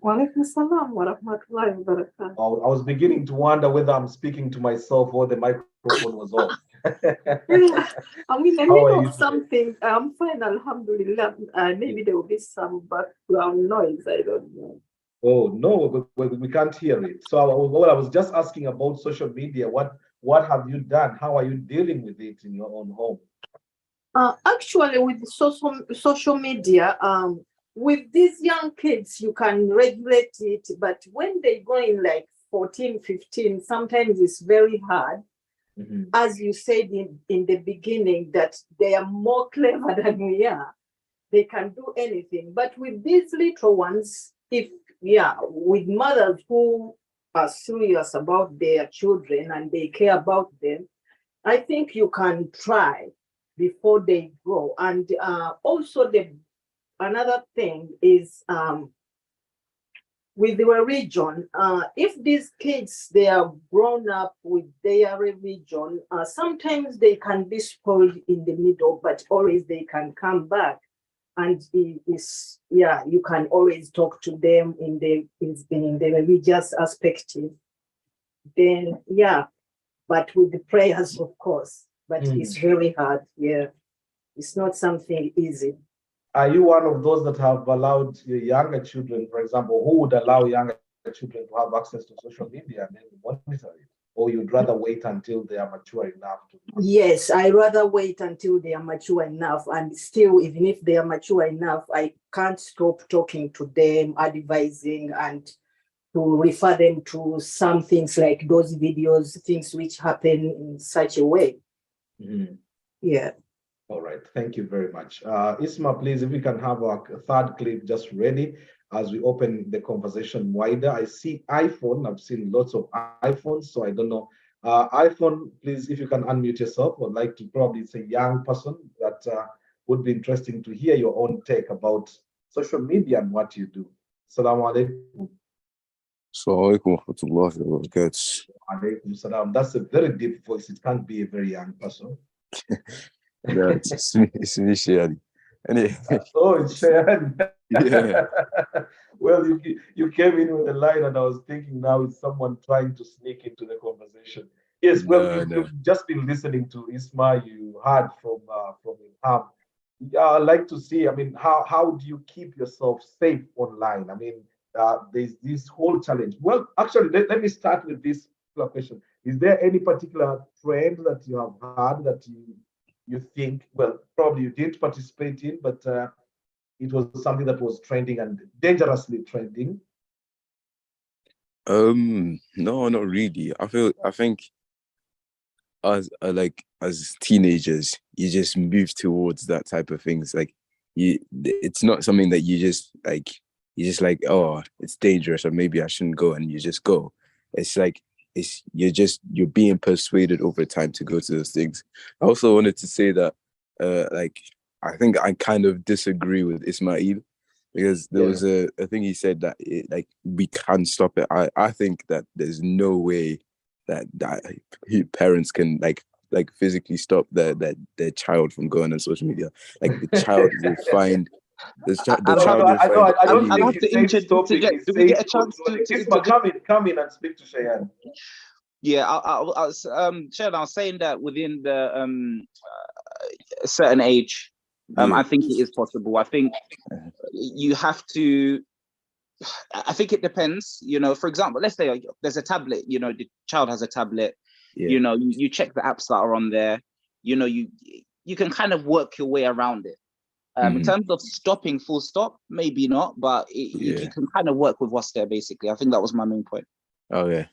Walaikum salam wa rahmatullahi wa barakatuh. I was beginning to wonder whether I'm speaking to myself or the microphone was off. I'm in the How are middle you of something. I'm fine, alhamdulillah. Maybe there will be some background noise. I don't know. Oh, no, we can't hear it. So I was just asking about social media. What have you done? How are you dealing with it in your own home? Actually, with social media, with these young kids, you can regulate it. But when they go in like 14, 15, sometimes it's very hard. Mm-hmm. As you said in the beginning, that they are more clever than we are. They can do anything. But with these little ones, with mothers who are serious about their children and they care about them, I think you can try before they grow. And also another thing is with the religion, if these kids, they are grown up with their religion, sometimes they can be spoiled in the middle, but always they can come back. And you can always talk to them in the religious aspect. Then, but with the prayers, of course. But it's very hard. Yeah, it's not something easy. Are you one of those that have allowed your younger children, for example, who would allow younger children to have access to social media and then monitor it? Or you'd rather wait until they are mature enough to? Yes, I rather wait until they are mature enough. And still, even if they are mature enough, I can't stop talking to them, advising, and to refer them to some things like those videos, things which happen in such a way. Mm-hmm. Yeah. All right. Thank you very much. Isma, please, if we can have our third clip just ready as we open the conversation wider. I see iPhone. I've seen lots of iPhones, so I don't know. iPhone, please, if you can unmute yourself, I'd like to probably say young person that would be interesting to hear your own take about social media and what you do. Assalamu alaikum. Assalamu alaikum wa rahmatullahi wa barakatuh. Alaikum salam. That's a very deep voice. It can't be a very young person. Yeah, it's me, Shayani. Anyway. Oh, it's Shayani. Yeah. Well, you came in with a line, and I was thinking now it's someone trying to sneak into the conversation. Yes, well, you've just been listening to Isma. You heard from Ilham. I'd like to see. I mean, how do you keep yourself safe online? I mean, there's this whole challenge. Well, actually, let me start with this question. Is there any particular trend that you have had that you think, well, probably you didn't participate in, but it was something that was trending and dangerously trending? No, not really. I think as teenagers, you just move towards that type of things. Like it's not something that you just like, oh, it's dangerous or maybe I shouldn't go, and you just go. It's like you're being persuaded over time to go to those things. I also wanted to say that I think I kind of disagree with Ismail, because there was a thing he said that we can stop it. I think that there's no way that parents can like physically stop their child from going on social media. Like the child will find the child I don't think he said stop it. Do we get a chance to come in and speak to Cheyenne? Yeah, I was Sharon, I was saying that within the a certain age, I think it is possible. I think you have to. I think it depends. You know, for example, let's say there's a tablet. You know, the child has a tablet. Yeah. You know, you check the apps that are on there. You know, you can kind of work your way around it. In terms of stopping, full stop, maybe not, but you can kind of work with what's there. Basically, I think that was my main point. Oh yeah.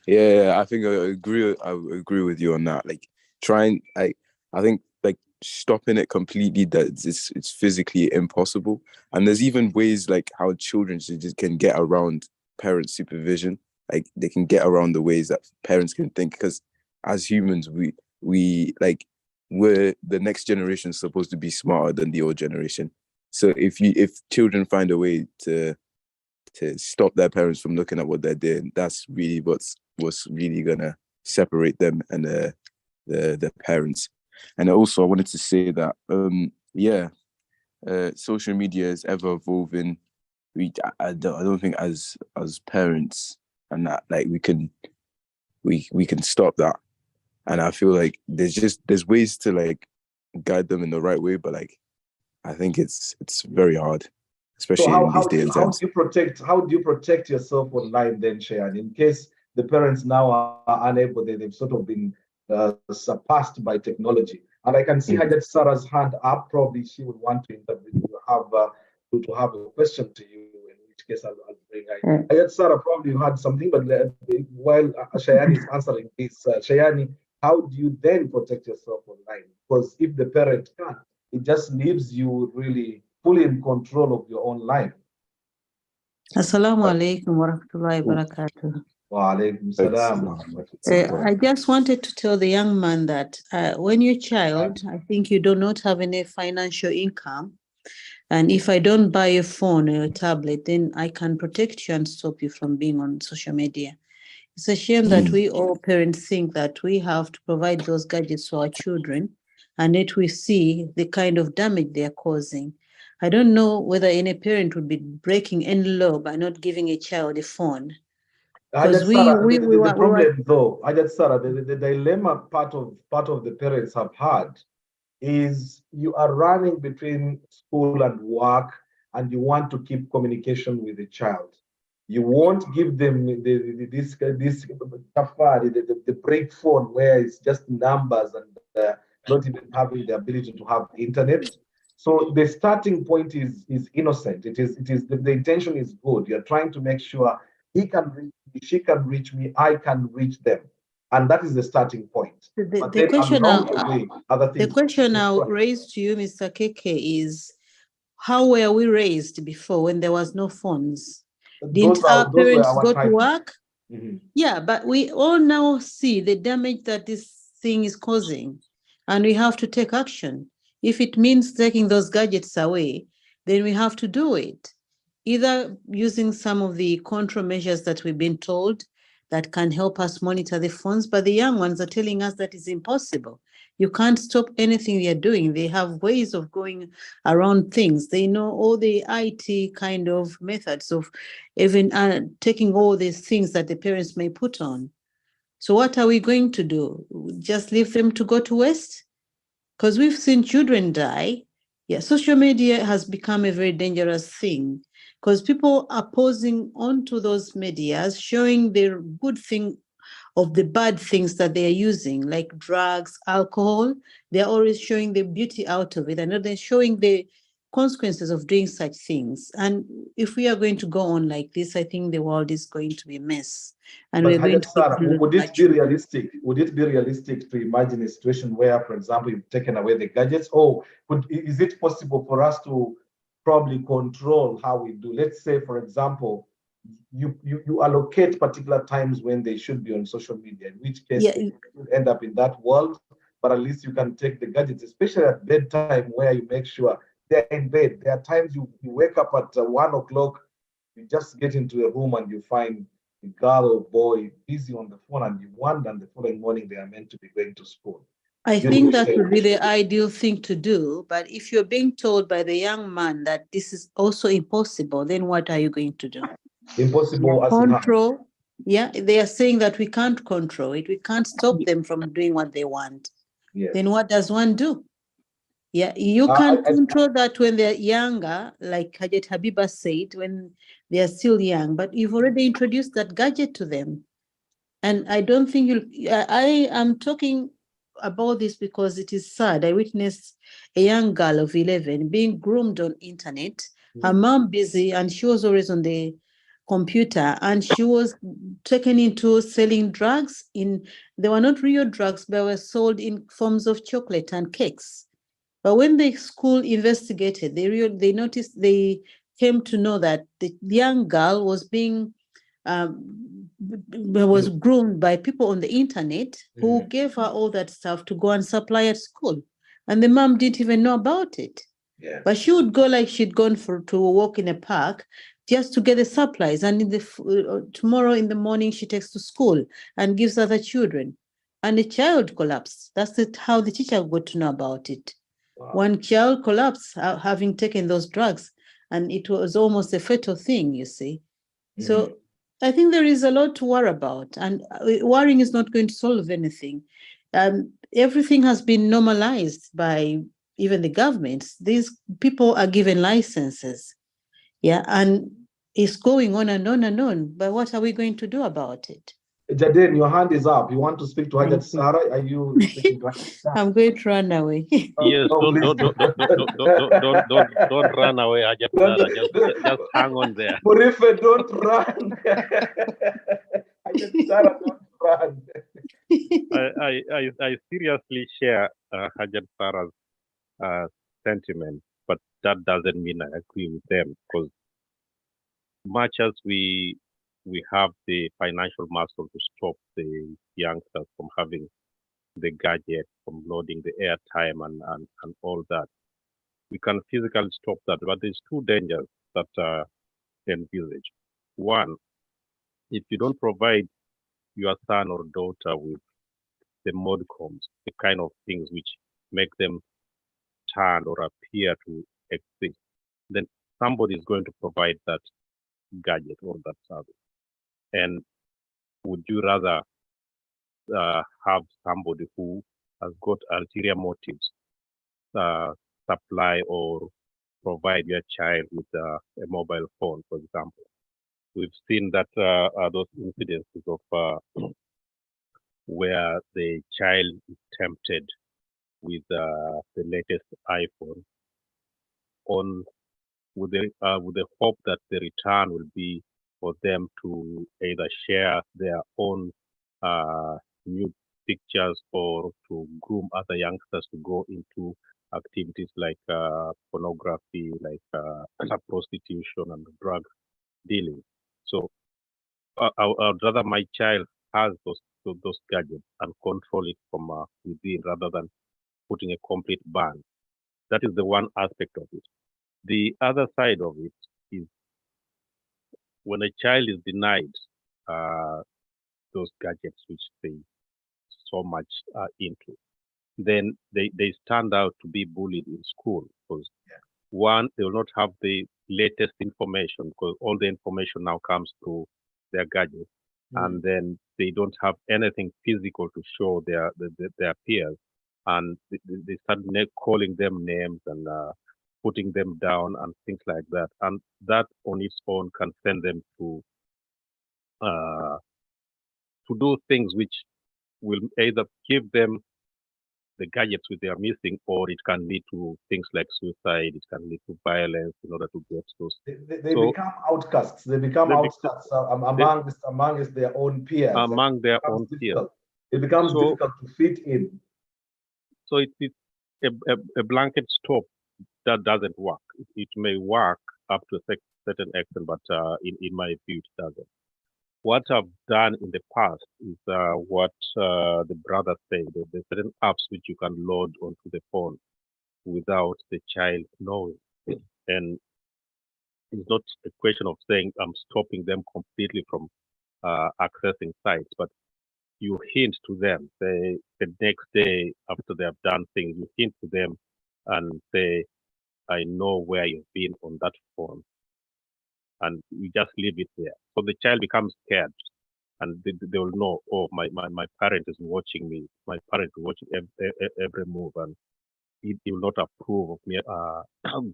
I think I agree with you on that. Like I think like stopping it completely, that it's physically impossible. And there's even ways like how children just can get around parent supervision. Like they can get around the ways that parents can think, because as humans we're the next generation supposed to be smarter than the old generation. So if children find a way to to stop their parents from looking at what they're doing. That's really what's really gonna separate them and the parents. And also, I wanted to say that social media is ever evolving. I don't think as parents and that, like, we can stop that. And I feel like there's ways to, like, guide them in the right way, but, like, I think it's very hard, especially So in these days and times. How do you protect yourself online then, Shayan, in case the parents now are unable, they've sort of been surpassed by technology? And I can see Hajat Sarah's hand up. Probably she would want to have a question to you, in which case I'll bring her. Hajat Sarah, probably you had something, but while Shayani is answering this, Shayani, how do you then protect yourself online? Because if the parent can't, it just leaves you really fully in control of your own life. Assalamu alaikum wa rahmatullahi wa barakatuh. Wa alaikum salam. I just wanted to tell the young man that when you're a child, I think you do not have any financial income. And if I don't buy a phone or a tablet, then I can protect you and stop you from being on social media. It's a shame that we all parents think that we have to provide those gadgets to our children, and yet we see the kind of damage they are causing. I don't know whether any parent would be breaking any law by not giving a child a phone. Because the problem, though, Ajat Sarah, the dilemma part of the parents have had is you are running between school and work, and you want to keep communication with the child. You won't give them the break phone where it's just numbers and not even having the ability to have internet. So the starting point is innocent. It is the intention is good. You're trying to make sure he can reach me, she can reach me, I can reach them. And that is the starting point. The question now raised to you, Mr. Keke, is how were we raised before when there was no phones? Didn't our parents go to work? Yeah, but we all now see the damage that this thing is causing, and we have to take action. If it means taking those gadgets away, then we have to do it. Either using some of the control measures that we've been told that can help us monitor the phones, but the young ones are telling us that is impossible. You can't stop anything they're doing. They have ways of going around things. They know all the IT kind of methods of even taking all these things that the parents may put on. So what are we going to do? Just leave them to go to waste? Because we've seen children die. Yeah, social media has become a very dangerous thing because people are posing onto those medias, showing their good thing of the bad things that they are using, like drugs, alcohol. They're always showing the beauty out of it, and they're showing the consequences of doing such things. And if we are going to go on like this, I think the world is going to be a mess. And we're going to Sarah, would it be realistic? Would it be realistic to imagine a situation where, for example, you've taken away the gadgets? Or is it possible for us to probably control how we do? Let's say, for example, you allocate particular times when they should be on social media, in which case you end up in that world, but at least you can take the gadgets, especially at bedtime, where you make sure they're in bed. There are times you wake up at 1 o'clock, you just get into a room and you find a girl or boy busy on the phone, and you wonder, and the following morning they are meant to be going to school. I think that would be the ideal thing to do. But if you're being told by the young man that this is also impossible, then what are you going to do? Impossible as control. Yeah, they are saying that we can't control it. We can't stop them from doing what they want. Yes. Then what does one do? Yeah, you can control that when they're younger, like Hajat Habiba said, when they are still young, but you've already introduced that gadget to them. And I don't think I am talking about this because it is sad. I witnessed a young girl of 11 being groomed on internet, her mom busy, and she was always on the computer, and she was taken into selling drugs. They were not real drugs, but were sold in forms of chocolate and cakes. But when the school investigated, they came to know that the young girl was being was groomed by people on the internet who gave her all that stuff to go and supply at school. And the mom didn't even know about it. Yeah. But she would go like she'd gone to walk in a park, just to get the supplies. And tomorrow in the morning, she takes to school and gives other children. And the child collapsed. That's how the teacher got to know about it. Wow. One child collapsed having taken those drugs. And it was almost a fatal thing, you see. Mm-hmm. So I think there is a lot to worry about. And worrying is not going to solve anything. Everything has been normalized by even the governments. These people are given licenses. Yeah, and it's going on and on and on. But what are we going to do about it? Jadine, your hand is up. You want to speak to Hajat Sarah? Are you speaking to Hajat Sarah? I'm going to run away. Yes, don't run away, Hajat Sarah. Just hang on there. Murife, don't run. Hajat Sarah, don't run. I seriously share Hajat Sarah's sentiment, but that doesn't mean I agree with them, because much as we have the financial muscle to stop the youngsters from having the gadget, from loading the airtime and all that, we can physically stop that. But there's two dangers that are envisaged. One, if you don't provide your son or daughter with the modcoms, the kind of things which make them turn or appear to exist, then somebody is going to provide that gadget or that service. And would you rather have somebody who has got ulterior motives supply or provide your child with a mobile phone, for example? We've seen that those incidences of where the child is tempted with the latest iPhone with the hope that the return will be for them to either share their own new pictures or to groom other youngsters to go into activities like pornography, like prostitution and drug dealing. So I'd rather my child has those gadgets and control it from within rather than putting a complete ban. That is the one aspect of it. The other side of it is when a child is denied those gadgets which they so much are into, then they stand out to be bullied in school because one, they will not have the latest information because all the information now comes through their gadgets, and then they don't have anything physical to show their peers, and they start calling them names and putting them down and things like that, and that on its own can send them to do things which will either give them the gadgets which they are missing, or it can lead to things like suicide. It can lead to violence in order to get those. They become outcasts. They become outcasts amongst their own peers. Among their own peers. It becomes difficult to fit in. So it's a blanket stop that doesn't work. It may work up to a certain extent, but in my view, it doesn't. What I've done in the past is what the brother said. There's certain apps which you can load onto the phone without the child knowing. And it's not a question of saying I'm stopping them completely from accessing sites, but you hint to them. Say the next day after they have done things, you hint to them and say, I know where you've been on that phone. And you just leave it there. So the child becomes scared and they will know, oh, my parent is watching me. My parent is watching every move, and he will not approve of me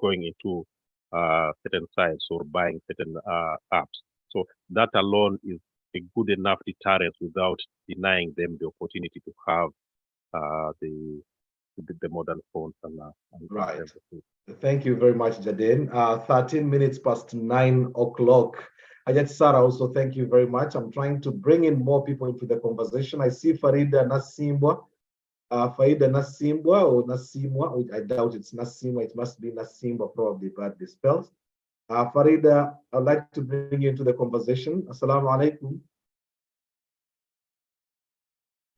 going into certain sites or buying certain apps. So that alone is a good enough deterrent without denying them the opportunity to have the modern phones and right. Everything. Thank you very much, Jadine. 13 minutes past 9 o'clock. Ajat Sarah, also thank you very much. I'm trying to bring in more people into the conversation. I see Farida Nasimbwa. Farida Nasimbwa or Nasimwa. I doubt it's Nasimwa. It must be Nasimbwa, probably badly spelled. Farida, I'd like to bring you into the conversation. Assalamu alaikum.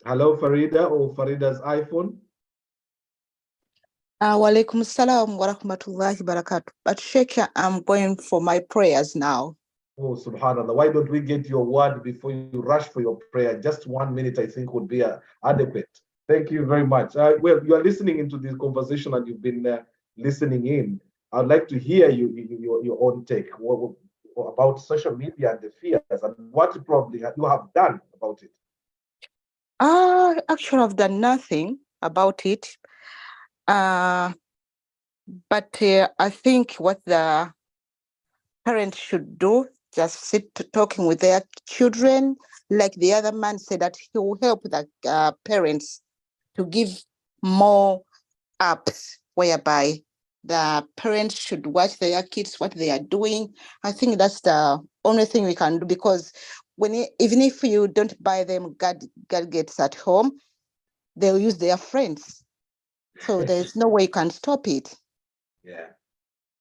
Hello, Farida, or Farida's iPhone. Walaikum salam wa rahmatullahi barakatuh. But Sheikh, I'm going for my prayers now. Oh, subhanallah. Why don't we get your word before you rush for your prayer? Just 1 minute, I think, would be adequate. Thank you very much. Well, you are listening into this conversation and you've been listening in. I'd like to hear your own take about social media and the fears and what probably you have done about it. Actually, I've done nothing about it. But I think what the parents should do, just sit talking with their children. Like the other man said, that he will help the parents to give more apps whereby the parents should watch their kids, what they are doing. I think that's the only thing we can do, because even if you don't buy them gadgets at home, they'll use their friends. So there's no way you can stop it. Yeah.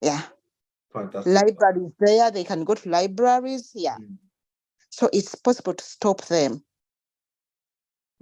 Yeah. Fantastic. Libraries there, they can go to libraries. Yeah. So it's possible to stop them.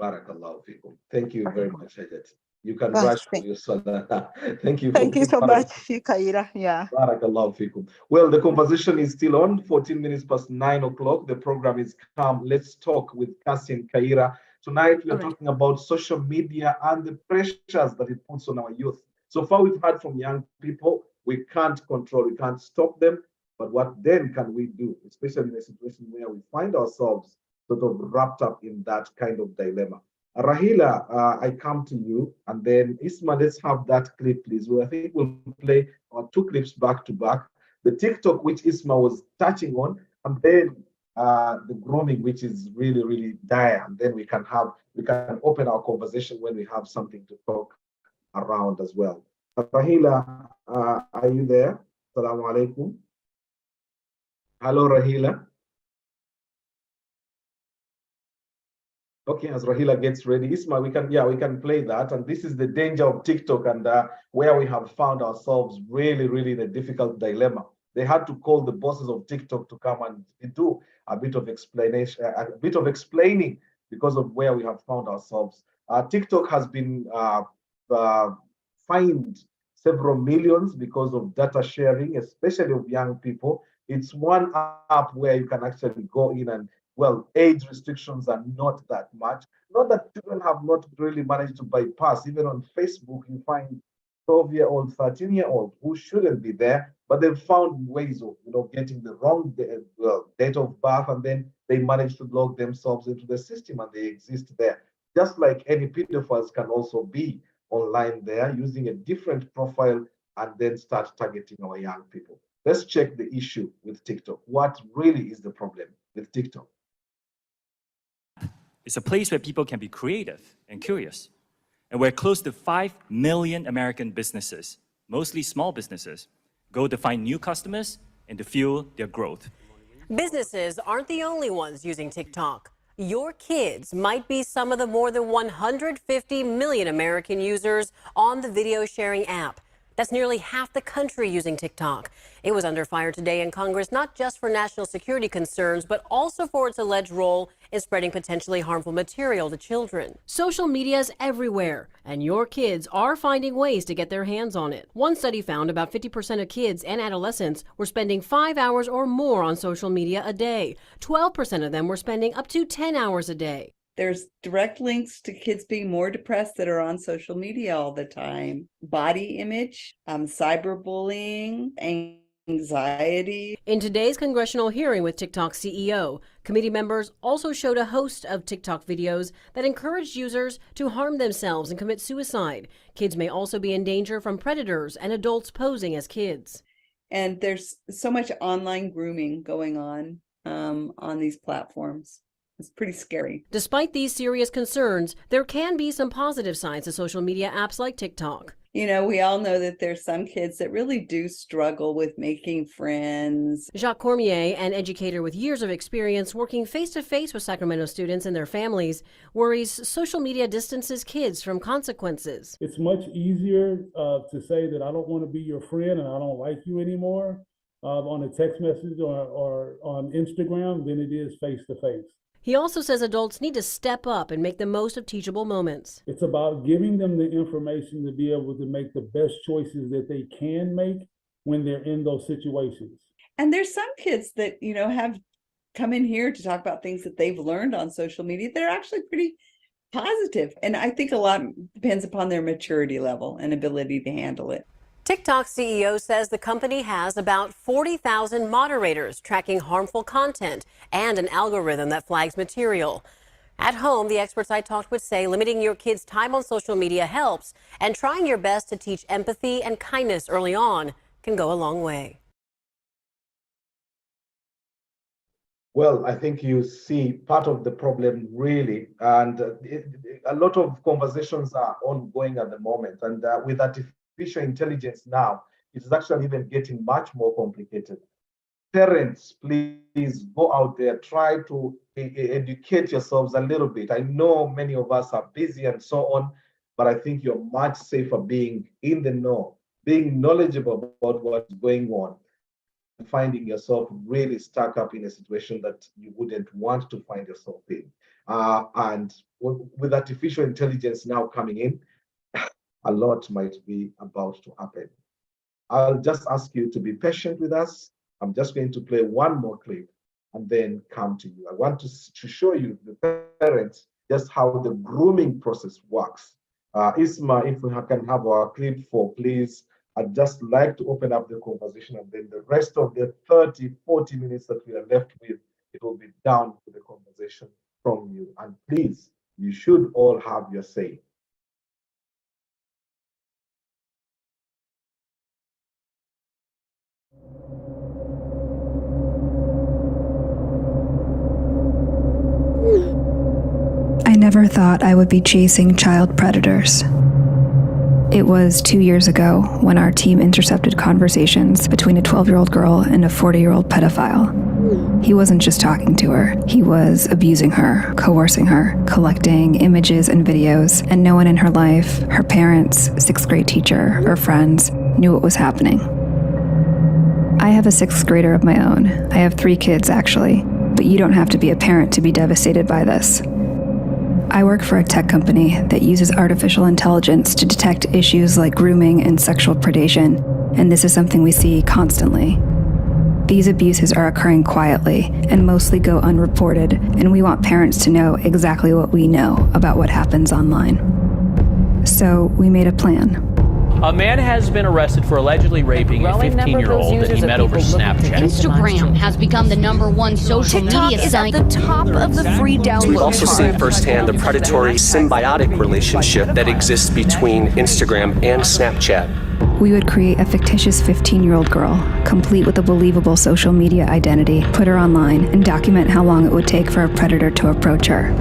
Barakallahu fikum. Thank you very much, Hajat. You can Ah, rush for your salah. Thank you for Thank you being so part of much, Kayiira. Yeah. Barakallahu fikum. Well, the conversation is still on. 14 minutes past 9 o'clock. The program is Come Let's Talk with Kassim, Kayiira. Tonight, we are talking about social media and the pressures that it puts on our youth. So far, we've heard from young people. We can't control, we can't stop them. But what then can we do, especially in a situation where we find ourselves sort of wrapped up in that kind of dilemma? Rahila, I come to you, and then Isma, let's have that clip, please. Well, I think we'll play our 2 clips back to back. The TikTok, which Isma was touching on, and then the grooming, which is really, really dire. And then we can open our conversation when we have something to talk around as well. Rahila, are you there? Assalamu alaikum. Hello, Rahila. Okay, as Rahila gets ready, Isma, we can play that. And this is the danger of TikTok, and where we have found ourselves really, really in a difficult dilemma. They had to call the bosses of TikTok to come and do a bit of explanation, a bit of explaining, because of where we have found ourselves. TikTok has been fined several millions because of data sharing, especially of young people. It's one app where you can actually go in and, well, age restrictions are not that much. Not that children have not really managed to bypass. Even on Facebook, you find 12-year-old, 13-year-old who shouldn't be there, but they've found ways of, getting the wrong date of birth, and then they manage to log themselves into the system and they exist there. Just like any pedophiles can also be online there using a different profile and then start targeting our young people. Let's check the issue with TikTok. What really is the problem with TikTok? It's a place where people can be creative and curious, and where close to 5 million American businesses, mostly small businesses, go to find new customers and to fuel their growth. Businesses aren't the only ones using TikTok. Your kids might be some of the more than 150 million American users on the video sharing app. That's nearly half the country using TikTok. It was under fire today in Congress, not just for national security concerns, but also for its alleged role in spreading potentially harmful material to children. Social media is everywhere, and your kids are finding ways to get their hands on it. One study found about 50% of kids and adolescents were spending 5 hours or more on social media a day. 12% of them were spending up to 10 hours a day. There's direct links to kids being more depressed that are on social media all the time. Body image, cyberbullying, anxiety. In today's congressional hearing with TikTok's CEO, committee members also showed a host of TikTok videos that encouraged users to harm themselves and commit suicide. Kids may also be in danger from predators and adults posing as kids. And there's so much online grooming going on these platforms. It's pretty scary. Despite these serious concerns, there can be some positive signs to social media apps like TikTok. We all know that there's some kids that really do struggle with making friends. Jacques Cormier, an educator with years of experience working face-to-face with Sacramento students and their families, worries social media distances kids from consequences. It's much easier to say that I don't want to be your friend and I don't like you anymore on a text message or on Instagram than it is face-to-face. He also says adults need to step up and make the most of teachable moments. It's about giving them the information to be able to make the best choices that they can make when they're in those situations. And there's some kids that, have come in here to talk about things that they've learned on social media that are actually pretty positive. And I think a lot depends upon their maturity level and ability to handle it. TikTok CEO says the company has about 40,000 moderators tracking harmful content and an algorithm that flags material. At home, the experts I talked with say limiting your kids' time on social media helps, and trying your best to teach empathy and kindness early on can go a long way. Well, I think you see part of the problem really, and a lot of conversations are ongoing at the moment, and with artificial intelligence now, it's actually even getting much more complicated. Parents, please go out there, try to educate yourselves a little bit. I know many of us are busy and so on, but I think you're much safer being in the know, being knowledgeable about what's going on, finding yourself really stuck up in a situation that you wouldn't want to find yourself in. And with artificial intelligence now coming in, a lot might be about to happen. I'll just ask you to be patient with us. I'm just going to play one more clip and then come to you. I want to show you, the parents, just how the grooming process works. Isma, if we can have our clip 4, please. I'd just like to open up the conversation, and then the rest of the 30, 40 minutes that we are left with, it will be down to the conversation from you. And please, you should all have your say. I never thought I would be chasing child predators. It was 2 years ago when our team intercepted conversations between a 12-year-old girl and a 40-year-old pedophile. He wasn't just talking to her, he was abusing her, coercing her, collecting images and videos, and no one in her life, her parents, 6th grade teacher, or friends, knew what was happening. I have a 6th grader of my own. I have 3 kids, actually, but you don't have to be a parent to be devastated by this. I work for a tech company that uses artificial intelligence to detect issues like grooming and sexual predation, and this is something we see constantly. These abuses are occurring quietly and mostly go unreported, and we want parents to know exactly what we know about what happens online. So we made a plan. A man has been arrested for allegedly raping a 15-year-old that he met over Snapchat. Instagram has become the #1 social media site. At the top of the free download. We've also seen firsthand the predatory symbiotic relationship that exists between Instagram and Snapchat. We would create a fictitious 15-year-old girl, complete with a believable social media identity, put her online, and document how long it would take for a predator to approach her.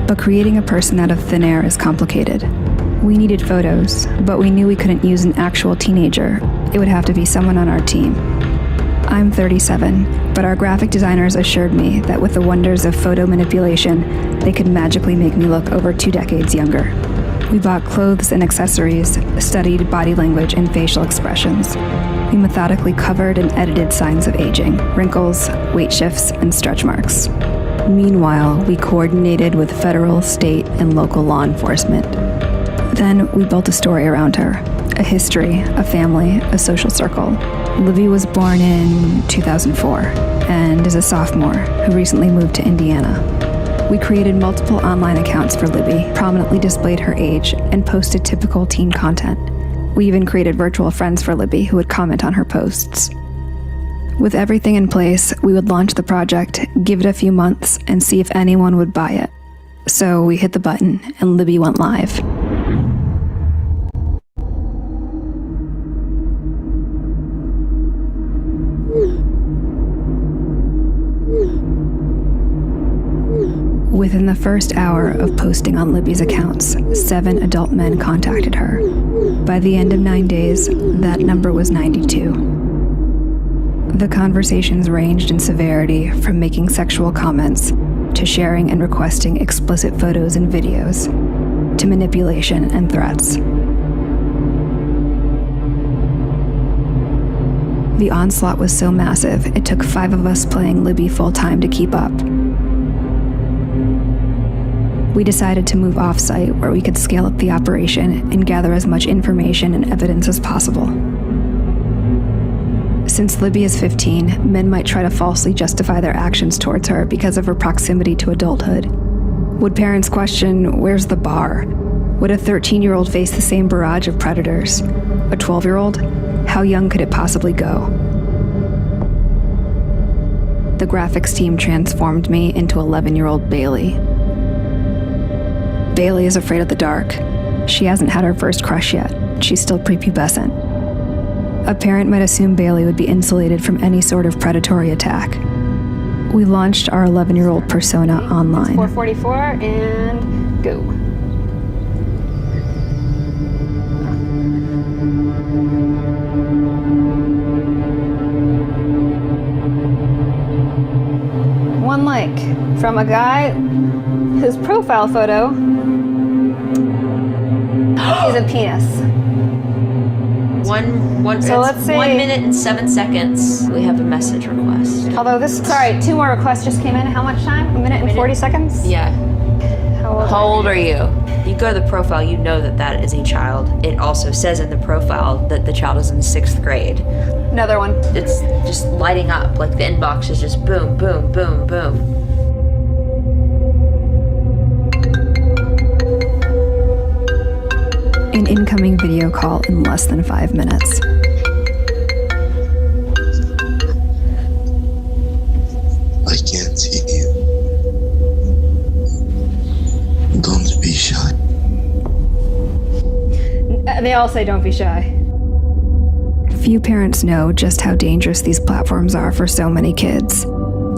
But creating a person out of thin air is complicated. We needed photos, but we knew we couldn't use an actual teenager. It would have to be someone on our team. I'm 37, but our graphic designers assured me that with the wonders of photo manipulation, they could magically make me look over 2 decades younger. We bought clothes and accessories, studied body language and facial expressions. We methodically covered and edited signs of aging, wrinkles, weight shifts, and stretch marks. Meanwhile, we coordinated with federal, state, and local law enforcement. Then we built a story around her, a history, a family, a social circle. Libby was born in 2004 and is a sophomore who recently moved to Indiana. We created multiple online accounts for Libby, prominently displayed her age, and posted typical teen content. We even created virtual friends for Libby who would comment on her posts. With everything in place, we would launch the project, give it a few months, and see if anyone would buy it. So we hit the button, and Libby went live. Within the first hour of posting on Libby's accounts, 7 adult men contacted her. By the end of 9 days, that number was 92. The conversations ranged in severity from making sexual comments to sharing and requesting explicit photos and videos, to manipulation and threats. The onslaught was so massive, it took 5 of us playing Libby full-time to keep up. We decided to move off-site where we could scale up the operation and gather as much information and evidence as possible. Since Libby is 15, men might try to falsely justify their actions towards her because of her proximity to adulthood. Would parents question, where's the bar? Would a 13-year-old face the same barrage of predators? A 12-year-old? How young could it possibly go? The graphics team transformed me into 11-year-old Bailey. Bailey is afraid of the dark. She hasn't had her first crush yet. She's still prepubescent. A parent might assume Bailey would be insulated from any sort of predatory attack. We launched our 11-year-old persona online. 444 and go. One like from a guy whose profile photo is a penis. So let's say 1 minute and 7 seconds. We have a message request. Although sorry, 2 more requests just came in. How much time? A minute and 40 seconds? Yeah. How old are you? You go to the profile, you know that is a child. It also says in the profile that the child is in 6th grade. Another one. It's just lighting up, like the inbox is just boom, boom, boom, boom. An incoming video call in less than 5 minutes. I can't see you. Don't be shy. They all say don't be shy. Few parents know just how dangerous these platforms are for so many kids,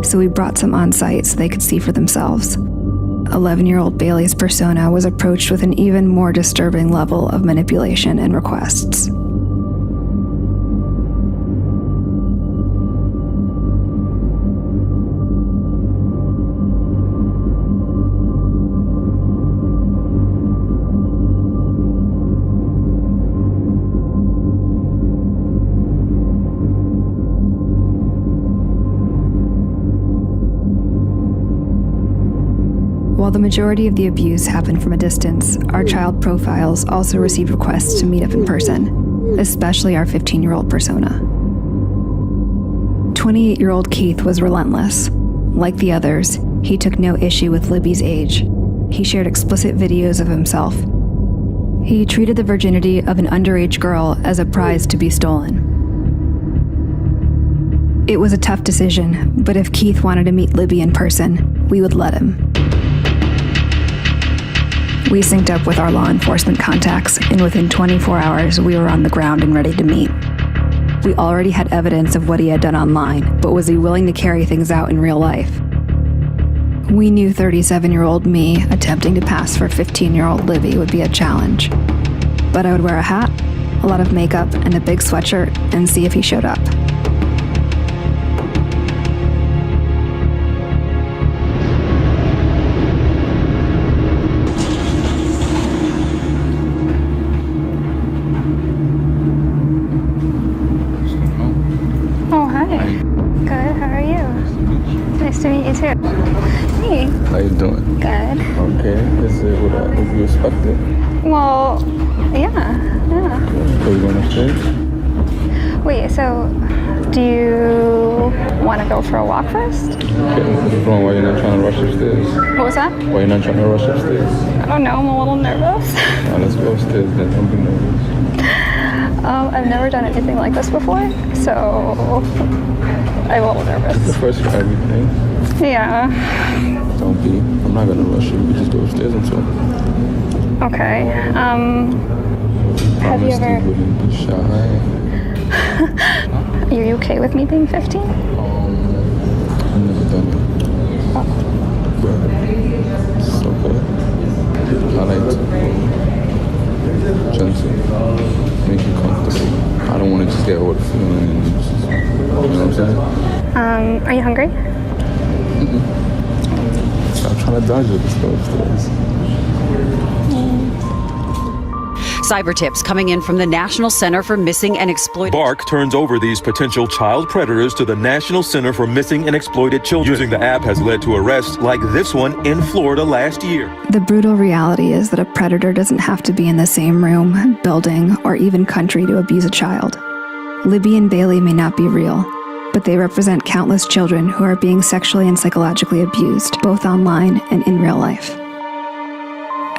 so we brought some on site so they could see for themselves. 11-year-old Bailey's persona was approached with an even more disturbing level of manipulation and requests. While the majority of the abuse happened from a distance, our child profiles also received requests to meet up in person, especially our 15-year-old persona. 28-year-old Keith was relentless. Like the others, he took no issue with Libby's age. He shared explicit videos of himself. He treated the virginity of an underage girl as a prize to be stolen. It was a tough decision, but if Keith wanted to meet Libby in person, we would let him. We synced up with our law enforcement contacts, and within 24 hours, we were on the ground and ready to meet. We already had evidence of what he had done online, but was he willing to carry things out in real life? We knew 37-year-old me attempting to pass for 15-year-old Libby would be a challenge. But I would wear a hat, a lot of makeup, and a big sweatshirt, and see if he showed up. Nice to meet you too. Hey. How you doing? Good. Okay. Is it what you expected? Well, yeah. So you going upstairs? Wait, so do you want to go for a walk first? Okay. What's wrong? Why you're not trying to rush upstairs? What was that? Why you're not trying to rush upstairs? I don't know. I'm a little nervous. Let's go upstairs then. Don't be nervous. I've never done anything like this before, so I'm a little nervous. It's the first for everything. Yeah. Don't be. I'm not gonna rush you. We just go upstairs and talk. Okay. Have you ever? You wouldn't be shy. Are you okay with me being 15? I've never done it. Oh. But it's okay. I like to gentle, make you comfortable. I don't want to just get all the feeling and just, you know what I'm saying? Are you hungry? I'm trying to dodge it. Let's go upstairs. Cyber tips coming in from the National Center for Missing and Exploited. Bark turns over these potential child predators to the National Center for Missing and Exploited Children. Using the app has led to arrests like this one in Florida last year. The brutal reality is that a predator doesn't have to be in the same room, building, or even country to abuse a child. Libby and Bailey may not be real, but they represent countless children who are being sexually and psychologically abused, both online and in real life.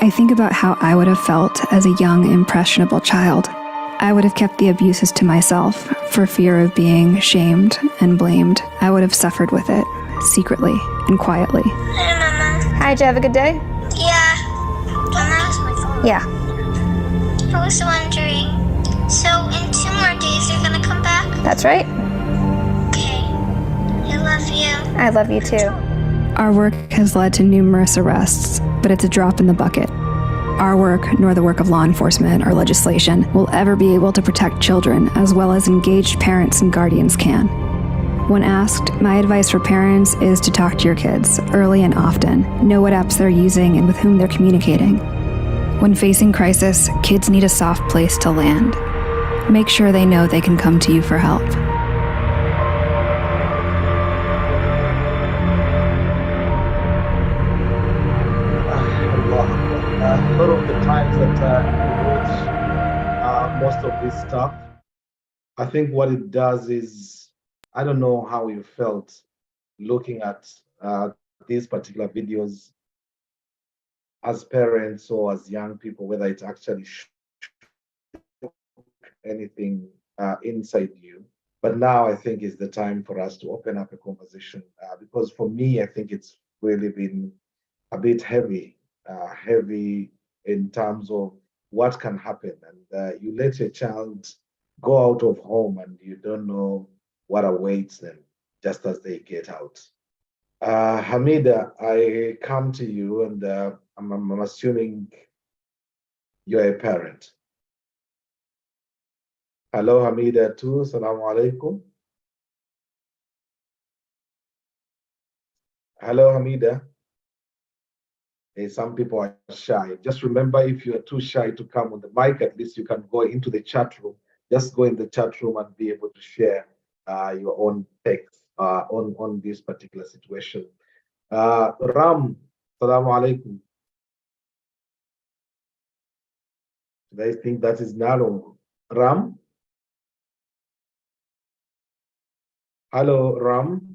I think about how I would have felt as a young, impressionable child. I would have kept the abuses to myself for fear of being shamed and blamed. I would have suffered with it, secretly and quietly. Hi, Mama. Hi, did you have a good day? Yeah. Mama? Yeah. I was wondering, so in 2 more days you're gonna come back? That's right. Okay. I love you. I love you too. Our work has led to numerous arrests, but it's a drop in the bucket. Our work, nor the work of law enforcement or legislation, will ever be able to protect children as well as engaged parents and guardians can. When asked, my advice for parents is to talk to your kids early and often, know what apps they're using and with whom they're communicating. When facing crisis, kids need a soft place to land. Make sure they know they can come to you for help. A lot of the times that we watch most of this stuff, I think what it does is, I don't know how you felt looking at these particular videos as parents or as young people, whether it actually shook anything inside you. But now I think is the time for us to open up a conversation because for me, I think it's really been a bit heavy in terms of what can happen. And you let your child go out of home and you don't know what awaits them just as they get out. Hamida, I come to you and I'm assuming you're a parent. Hello, Hamida too. Assalamu alaikum. Hello, Hamida. Hey, some people are shy. Just remember, if you are too shy to come on the mic, at least you can go into the chat room. Just go in the chat room and be able to share your own text on this particular situation. Ram, assalamu alaikum. I think that is Narong. Ram? Hello, Ram.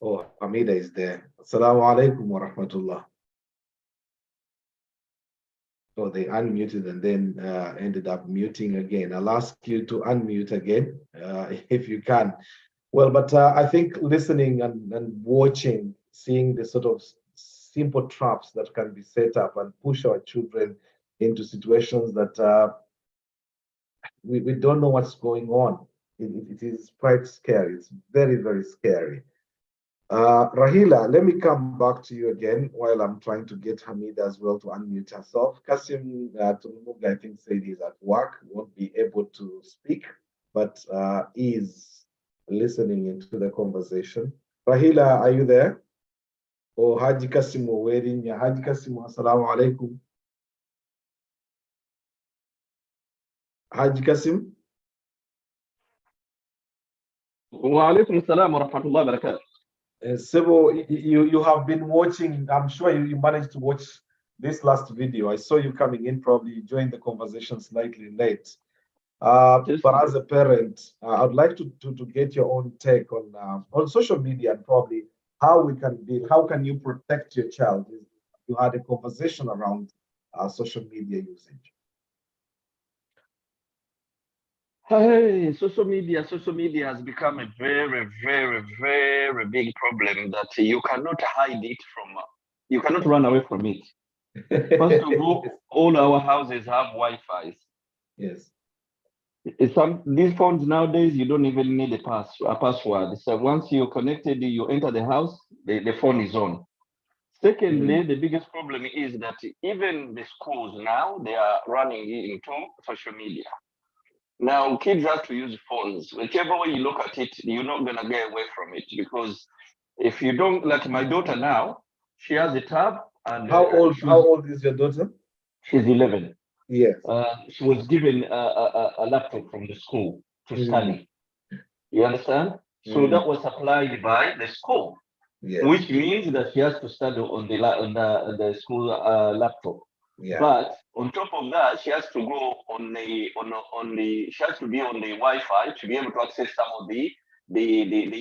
Oh, Hamida is there. Assalamu alaikum wa rahmatullah. So they unmuted and then ended up muting again. I'll ask you to unmute again if you can. Well, but I think listening and watching, seeing the sort of simple traps that can be set up and push our children into situations that we don't know what's going on. It is quite scary. It's very, very scary. Rahila, let me come back to you again while I'm trying to get Hamida as well to unmute herself. Kassim, I think, said he's at work, won't be able to speak, but is listening into the conversation. Rahila, are you there? Oh, Haji Kassim, we're waiting. Haji Kassim, assalamu alaikum. Haji Kassim? Wa alaikum assalam wa rahmatullahi wa barakatuh. Sebo, you have been watching, I'm sure you managed to watch this last video. I saw you coming in, probably you joined the conversation slightly late. But as a parent, I'd like to get your own take on social media and probably how can you protect your child? You had a conversation around social media usage. Hey, social media has become a very, very, very big problem that you cannot hide it from, you cannot run away from it. First of all our houses have Wi-Fi. Yes. These phones nowadays, you don't even need a password. So once you're connected, you enter the house, the phone is on. Secondly, the biggest problem is that even the schools now, they are running into social media. Now, kids have to use phones. Whichever way you look at it, you're not going to get away from it. Because if you don't, like my daughter now, she has a tab And How old is your daughter? She's 11. Yes. She was given a laptop from the school to study. You understand? So that was supplied by the school, which means that she has to study on the school laptop. Yeah. But on top of that, she has to go she has to be on the Wi-Fi to be able to access some of the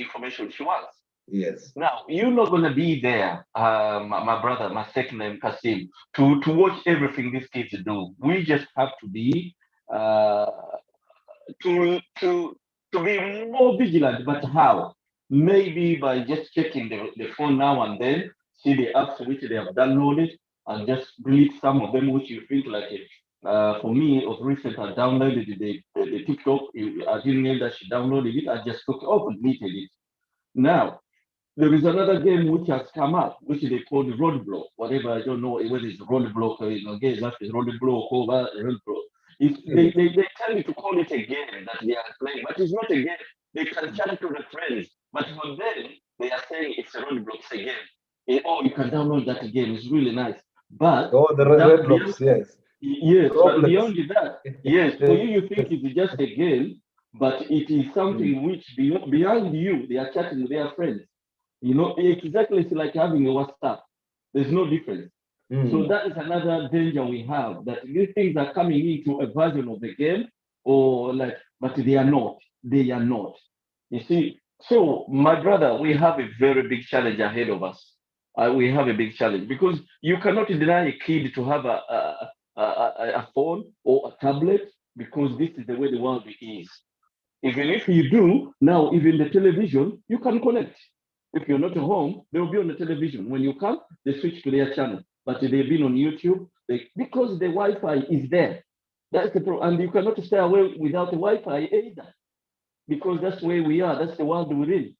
information she wants. Yes. Now, you're not going to be there, my brother, my second name, Kassim, to watch everything these kids do. We just have to be to be more vigilant. But how? Maybe by just checking the phone now and then, see the apps which they have downloaded, and just delete some of them which you think like it. For me, of recent, I downloaded the TikTok. I didn't know that she downloaded it. I just took it off and deleted it. Now, there is another game which has come up, which they call the roadblock. Whatever, I don't know whether it's roadblock or again, that is roadblock or roadblock. They tell you to call it a game that they are playing, but it's not a game. They can chat to the friends, but for them, they are saying it's a roadblock, it's a game. Oh, you can download that game, it's really nice. But the roadblocks, yes. Yes, but beyond that, yes, for you think it's just a game, but it is something which behind you, they are chatting with their friends. You know, exactly, it's like having a WhatsApp. There's no difference. So that is another danger we have, that these things are coming into a version of the game, but they are not. They are not. You see, so my brother, we have a very big challenge ahead of us. We have a big challenge because you cannot deny a kid to have a phone or a tablet, because this is the way the world is. Even if you do, now even the television, you can connect. If you're not at home, they'll be on the television. When you come, they switch to their channel. But they've been on YouTube because the Wi-Fi is there. That's the problem. And you cannot stay away without the Wi-Fi either, because that's where we are. That's the world we're in.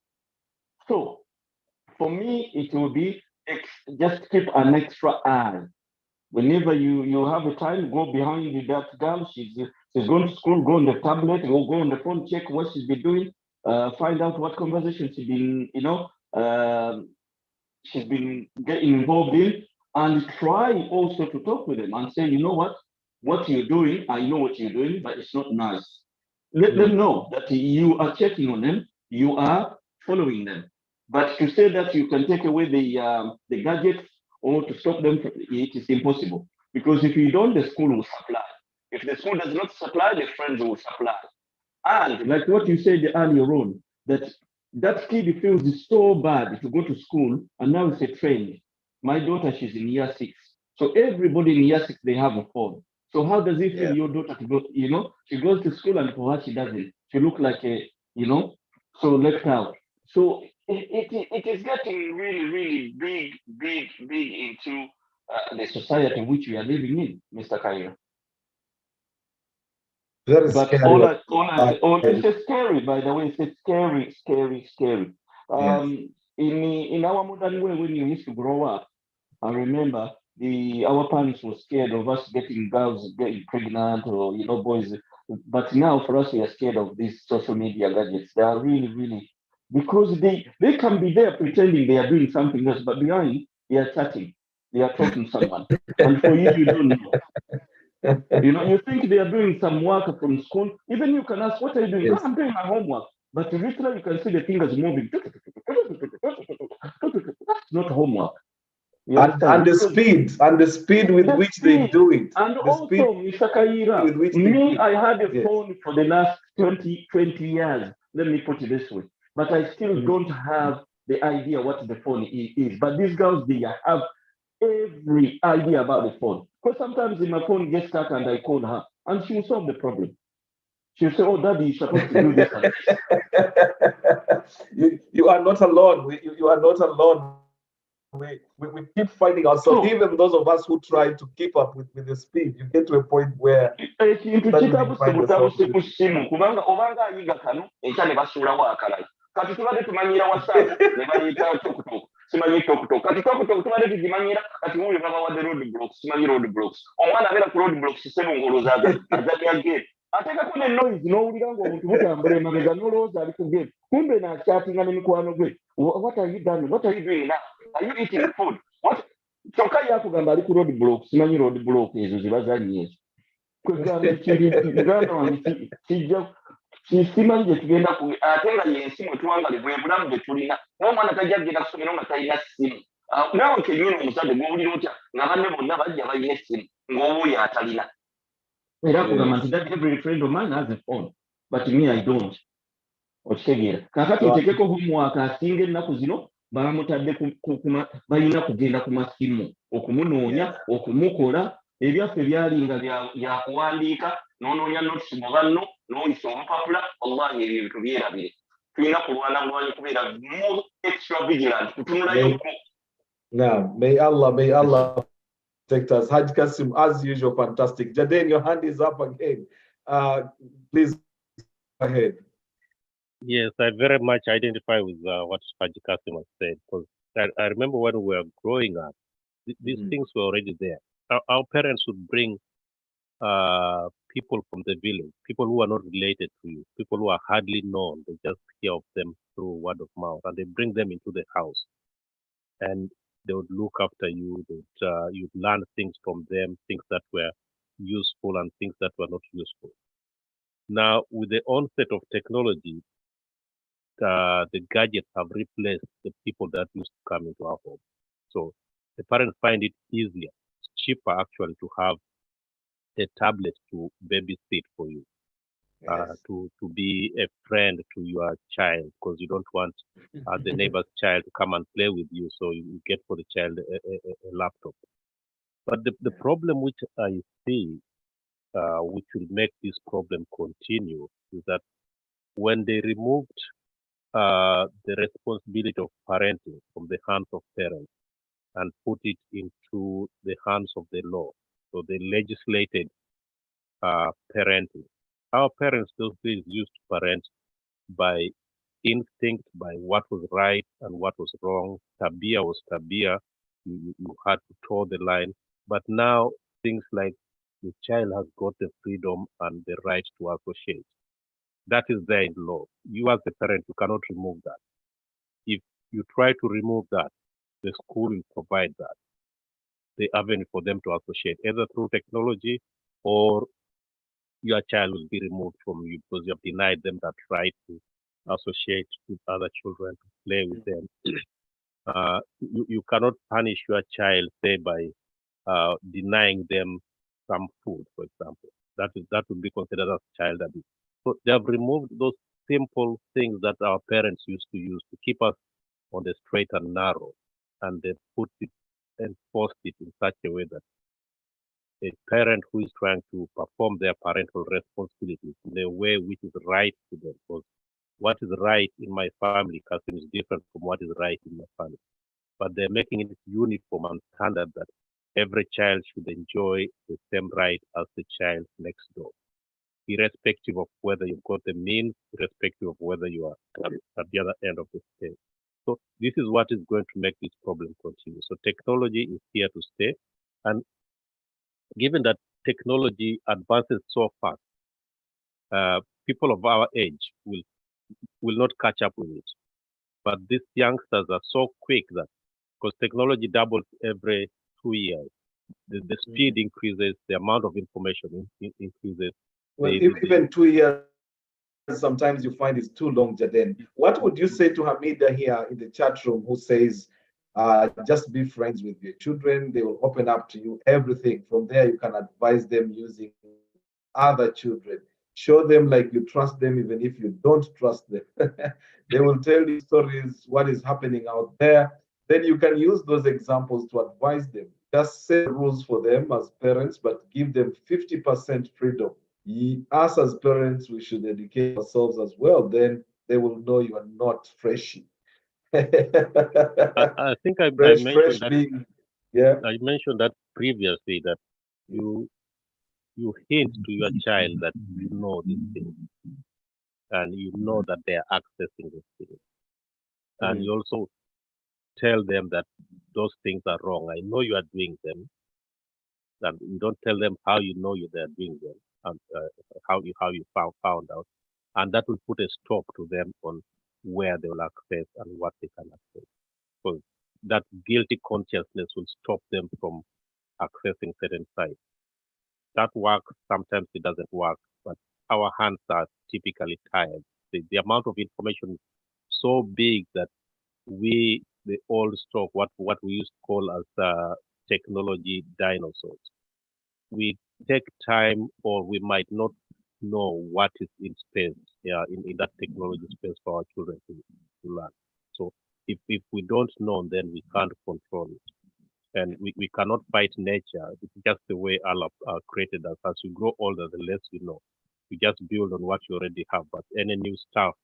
So for me, it will be just keep an extra eye. Whenever you have a time, go behind that girl. She's going to school, go on the tablet, or go on the phone, check what she's been doing, find out what conversation she's been, she's been getting involved in, and try also to talk with them and say, you know what you're doing, I know what you're doing, but it's not nice. Let them know that you are checking on them, you are following them. But to say that you can take away the gadgets or to stop them, it is impossible. Because if you don't, the school will supply. If the school does not supply, the friends will supply. And like what you said earlier on, that kid feels so bad to go to school, and now it's a trend. My daughter, she's in year 6. So everybody in year 6, they have a phone. So how does it feel your daughter to go, she goes to school and for her, she doesn't. She looks like so left out. So it is getting really, really big into the society which we are living in, Mr. Kayiira. Very but scary. It's scary, by the way. It's scary. In our modern way, when you used to grow up, I remember our parents were scared of us getting girls getting pregnant or boys. But now for us, we are scared of these social media gadgets. They are really, because they can be there pretending they are doing something else, but behind they are chatting, they are talking to someone, and for you don't know. You think they are doing some work from school. Even you can ask, what are you doing? Yes. Oh, I'm doing my homework. But literally, you can see the fingers moving. That's not homework. And the speed with which they do it. And also, Mr. Kayiira, I had a phone for the last 20 years. Let me put it this way. But I still don't have the idea what the phone is. But these girls, they have every idea about the phone. Because sometimes if my phone gets stuck and I call her, and she will solve the problem. She'll say, oh, Daddy, you're supposed to do this and this. You are not alone. You are not alone. We keep finding ourselves, even those of us who try to keep up with the speed, you get to a point where kati tubadde tumanyira WhatsApp ne bayita TokTok simanyi TokTok kati TokTok tubadde tugimanyira kati muyo babawadde roadblocks simanyi roadblocks omwana abeera ku roadblocks sebongoloza azalya game ateekako ne noise n'owulira ng'omuntu mutambula emabega n'olowooza ali ku game kumbe n'akyatinga ne mikwano gwe what are you doing now are you eating food what kyokka yakugamba ali ku road block simanyi road block ezo zibazanyi ezo kwegamba ekiganda wange kijja simanyi gye tugenda ate nga yensi mwe tuwangali bwe bulamu bwe tulina n'omwana tajja kugenda kusomero nga talina ssimu naawe kenyini omuzadde gwowulira otya nga banne bonna bajja balina essimu ng'obuuyo atalina era akugamba nti that every friend of mine has a phone but me I don't okitegeera kaakati otekeko homework asinga ennaku zino bamutadde balina kugenda ku masimu okumunoonya okumukola ebyaffe byalinga byakuwandiika n'onoonya notisi mu banno n'oyisa obupapula wallahi ebyo bintu byerabire tulina kulwana kubeera more extra vigilant kutunulayoku. Now, may Allah protect us. Haj Kassim, as usual, fantastic. Jaden, your hand is up again. Please go ahead. Yes, I very much identify with what Haj Kassim has said, because I remember when we were growing up, these things were already there. Our parents would bring people from the village, people who are not related to you, people who are hardly known. They just hear of them through word of mouth, and they bring them into the house. And they would look after you. You'd learn things from them, things that were useful and things that were not useful. Now, with the onset of technology, the gadgets have replaced the people that used to come into our home. So the parents find it easier, it's cheaper actually to have a tablet to babysit for you, to be a friend to your child, because you don't want the neighbor's child to come and play with you, so you get for the child a laptop. But the problem which I see, which will make this problem continue, is that when they removed the responsibility of parenting from the hands of parents and put it into the hands of the law, so they legislated parenting. Our parents those days used to parent by instinct, by what was right and what was wrong. Tabia was tabia. You had to toe the line. But now things like the child has got the freedom and the right to associate. That is there in law. You as the parent, you cannot remove that. If you try to remove that, the school will provide that, the avenue for them to associate, either through technology or your child will be removed from you because you have denied them that right to associate with other children, to play with them. You cannot punish your child, say, by denying them some food, for example. That would be considered as child abuse. So they have removed those simple things that our parents used to use to keep us on the straight and narrow, and they put it and forced it in such a way that a parent who is trying to perform their parental responsibilities in a way which is right to them, because what is right in my family, Kassim, is different from what is right in my family. But they're making it uniform and standard that every child should enjoy the same right as the child next door, irrespective of whether you've got the means, irrespective of whether you are at the other end of the scale. So this is what is going to make this problem continue. So technology is here to stay. And given that technology advances so fast, people of our age will not catch up with it. But these youngsters are so quick that, because technology doubles every 2 years, the speed increases, the amount of information increases. Well, even 2 years, sometimes you find it's too long, Jaden. What would you say to Hamida here in the chat room, who says, just be friends with your children, they will open up to you everything. From there, you can advise them using other children. Show them like you trust them, even if you don't trust them. They will tell you stories, what is happening out there. Then you can use those examples to advise them. Just set rules for them as parents, but give them 50% freedom. Us as parents, we should educate ourselves as well. Then they will know you are not freshy. I think I mentioned that. Yeah, I mentioned that previously, that you hint to your child that you know these things and you know that they are accessing these things, and you also tell them that those things are wrong. I know you are doing them, and you don't tell them how you know they are doing them and how you found out, and that will put a stop to them on where they will access and what they can access. Because that guilty consciousness will stop them from accessing certain sites. That works, sometimes it doesn't work, but our hands are typically tired. The amount of information is so big that we, the old stock, what we used to call as technology dinosaurs, we take time, or we might not know what is in space, in that technology space for our children to learn. So if we don't know, then we can't control it. And we cannot fight nature. It's just the way Allah created us. As you grow older, the less you know. You just build on what you already have, but any new stuff,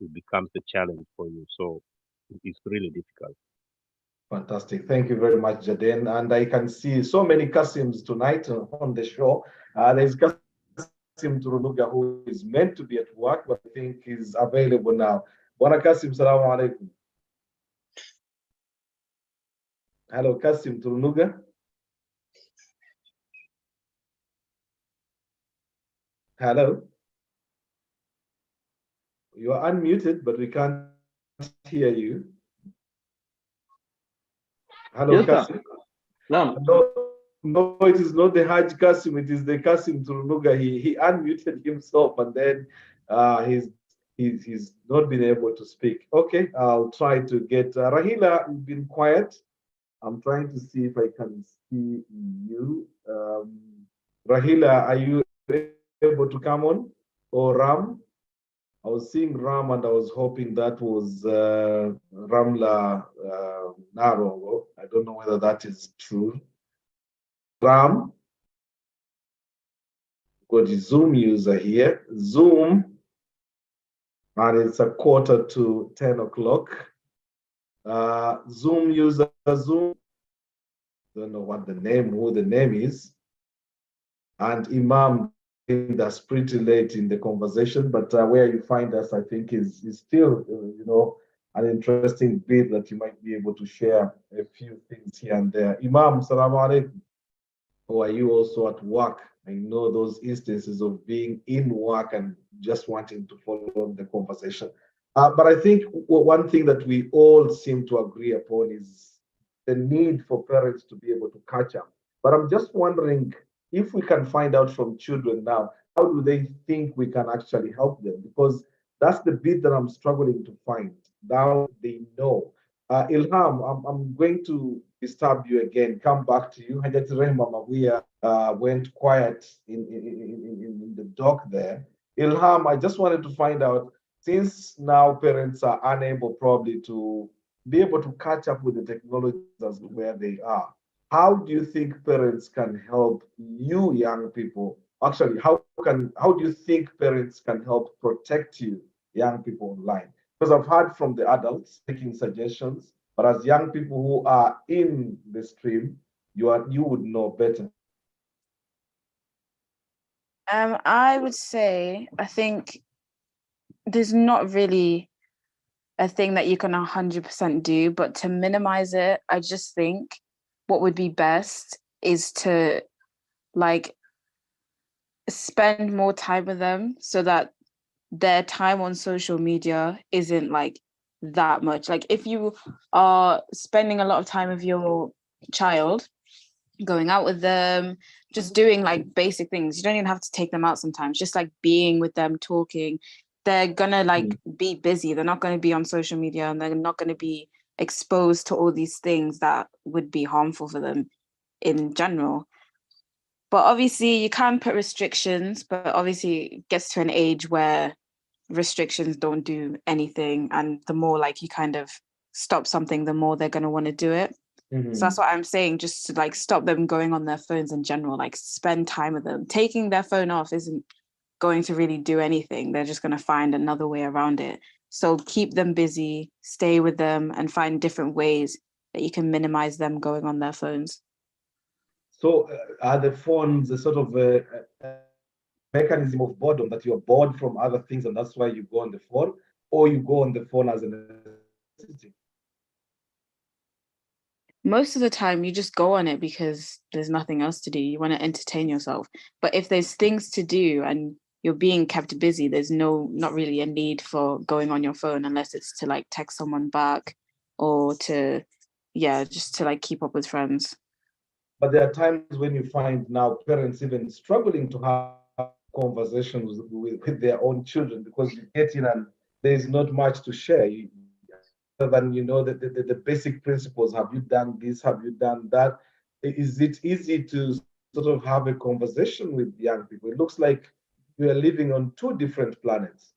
it becomes a challenge for you. So it's really difficult. Fantastic. Thank you very much, Jaden. And I can see so many Kassims tonight on the show. There's Kassim Turunuga, who is meant to be at work, but I think is available now. Bwana Kassim, salamu alaikum. Hello, Kassim Turunuga. Hello. You are unmuted, but we can't hear you. Hello, Yes, Kassim. No. No, it is not the Hajj Kassim, it is the Kassim Turunuga. He unmuted himself, and then he's not been able to speak. Okay, I'll try to get Rahila. You've been quiet. I'm trying to see if I can see you. Rahila, are you able to come on? Or Ram? I was seeing Ram, and I was hoping that was Ramla Narongo. I don't know whether that is true. Ram, got a Zoom user here. Zoom, and it's 10:15. Zoom user, Zoom. Don't know what who the name is. And Imam, that's pretty late in the conversation, but where you find us, I think, is still, an interesting bit that you might be able to share a few things here and there. Imam, salamu alaikum. Or are you also at work? I know those instances of being in work and just wanting to follow the conversation. But I think one thing that we all seem to agree upon is the need for parents to be able to catch up. But I'm just wondering if we can find out from children now, how do they think we can actually help them? Because that's the bit that I'm struggling to find. Now they know. Ilham, I'm going to disturb you again. Come back to you. Hajat Rehma Mawia went quiet in the dock there. Ilham, I just wanted to find out, since now parents are unable probably to be able to catch up with the technologies as where they are, how do you think parents can help you young people? Actually, how do you think parents can help protect you young people online? Because I've heard from the adults taking suggestions, but as young people who are in the stream, you would know better. I would say, I think there's not really a thing that you can 100% do, but to minimize it, I just think what would be best is to spend more time with them so that their time on social media isn't that much. Like if you are spending a lot of time with your child, going out with them, just doing basic things, you don't even have to take them out sometimes, just being with them, talking, they're gonna be busy, they're not going to be on social media, and they're not going to be exposed to all these things that would be harmful for them in general. But obviously you can put restrictions, but obviously it gets to an age where restrictions don't do anything, and the more you kind of stop something, the more they're going to want to do it. So that's what I'm saying, just to stop them going on their phones in general, spend time with them. Taking their phone off isn't going to really do anything. They're just going to find another way around it. So keep them busy, stay with them, and find different ways that you can minimize them going on their phones. So are the phones a sort of a mechanism of boredom, that you're bored from other things and that's why you go on the phone, or you go on the phone as a necessity? Most of the time you just go on it because there's nothing else to do. You want to entertain yourself. But if there's things to do and you're being kept busy, there's not really a need for going on your phone, unless it's to text someone back or to yeah, just to like keep up with friends. But there are times when you find now parents even struggling to have conversations with their own children because you get in and there's not much to share. Other than the basic principles. Have you done this? Have you done that? Is it easy to sort of have a conversation with young people? It looks like we are living on two different planets.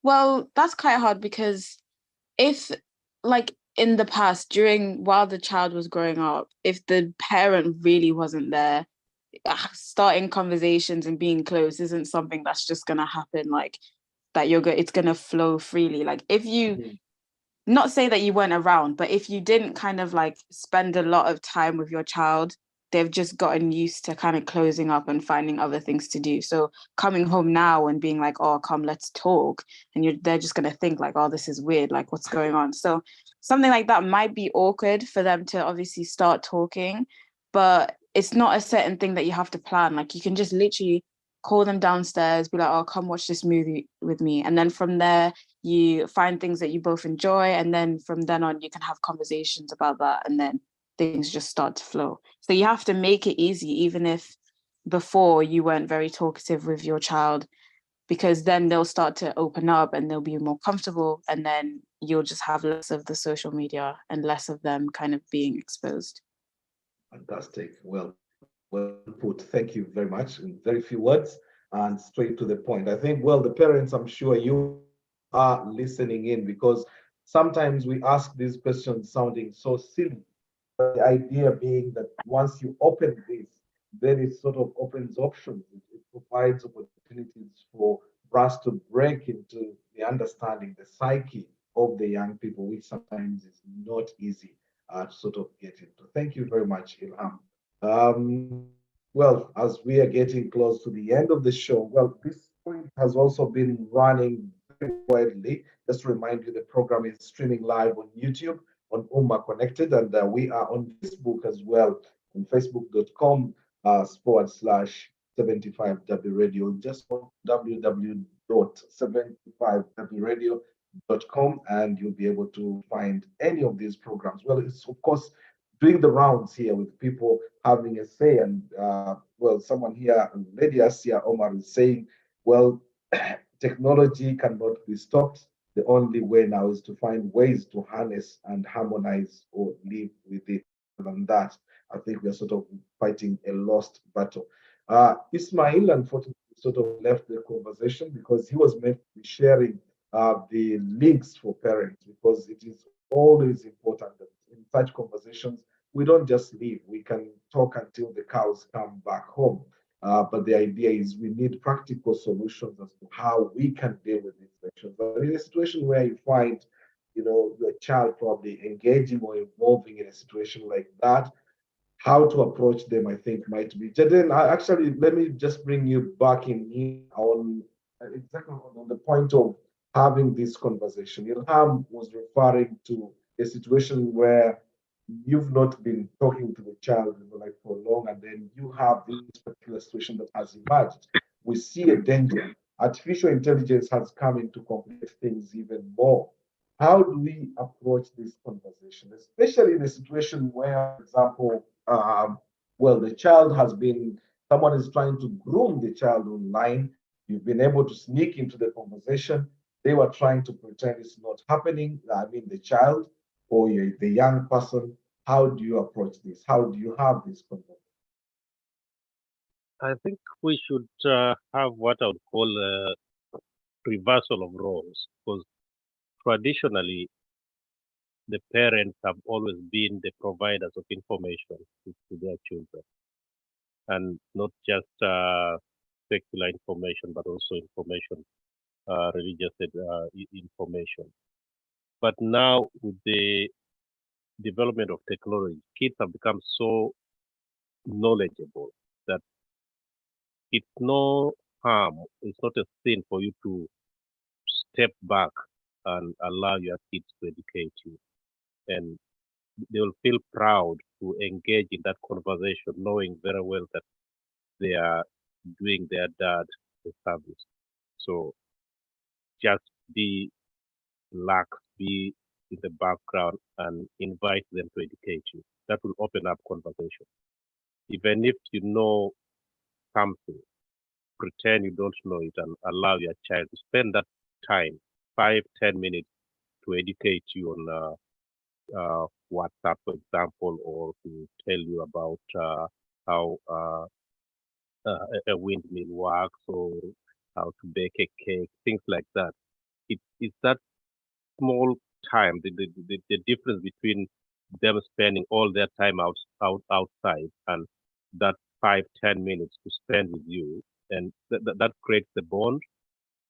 Well, that's quite hard because if like in the past, while the child was growing up, if the parent really wasn't there, starting conversations and being close isn't something that's just gonna happen like that. It's gonna flow freely. Like if you not say that you weren't around, but if you didn't kind of like spend a lot of time with your child, they've just gotten used to kind of closing up and finding other things to do. So coming home now and being like, oh, come, let's talk. And they're just going to think like, oh, this is weird. Like, what's going on? So something like that might be awkward for them to obviously start talking, but it's not a certain thing that you have to plan. Like you can just literally call them downstairs, be like, oh, come watch this movie with me. And then from there, you find things that you both enjoy. And then from then on, you can have conversations about that. And then things just start to flow. So you have to make it easy, even if before you weren't very talkative with your child, because then they'll start to open up and they'll be more comfortable. And then you'll just have less of the social media and less of them kind of being exposed. Fantastic. Well put. Thank you very much. In very few words and straight to the point. I think, well, the parents, I'm sure you are listening in because sometimes we ask these questions sounding so silly. But the idea being that once you open this, then it sort of opens options. It provides opportunities for us to break into the understanding, the psyche of the young people, which sometimes is not easy to sort of get into. Thank you very much, Ilham. Well, as we are getting close to the end of the show, well, this point has also been running very widely. Just to remind you, the program is streaming live on YouTube on Umma Connected, and we are on Facebook as well, on facebook.com/75W Radio. Just on www.75wradio.com, and you'll be able to find any of these programs. Well, it's of course doing the rounds here with people having a say. And well, someone here, Lady Asia Omar, is saying, well, technology cannot be stopped. The only way now is to find ways to harness and harmonize or live with it. Other than that, I think we're sort of fighting a lost battle. Ismail, unfortunately, sort of left the conversation because he was meant to be sharing the links for parents, because it is always important that in such conversations, we don't just leave. We can talk until the cows come back home. But the idea is we need practical solutions as to how we can deal with these situations. But in a situation where you find, your child probably engaging or involving in a situation like that, how to approach them, I think, might be. Jaden, actually, let me just bring you back in here on exactly on the point of having this conversation. Ilham was referring to a situation where you've not been talking to the child like for long, and then you have this particular situation that has emerged. We see a danger. Artificial intelligence has come in to complicate things even more. How do we approach this conversation, especially in a situation where, for example, well, someone is trying to groom the child online. You've been able to sneak into the conversation. They were trying to pretend it's not happening. I mean, the child or the young person. How do you approach this? How do you have this conversation? I think we should have what I would call a reversal of roles, because traditionally the parents have always been the providers of information to their children, and not just secular information, but also information, religious information. But now with the development of technology, kids have become so knowledgeable that it's no harm, it's not a sin for you to step back and allow your kids to educate you. And they will feel proud to engage in that conversation, knowing very well that they are doing their dad a service. So just be lax, be in the background and invite them to educate you. That will open up conversation. Even if you know something, pretend you don't know it and allow your child to spend that time, 5-10 minutes, to educate you on WhatsApp, for example, or to tell you about how a windmill works or how to bake a cake, things like that. It's that small time, the difference between them spending all their time outside and that 5-10 minutes to spend with you, and that creates the bond.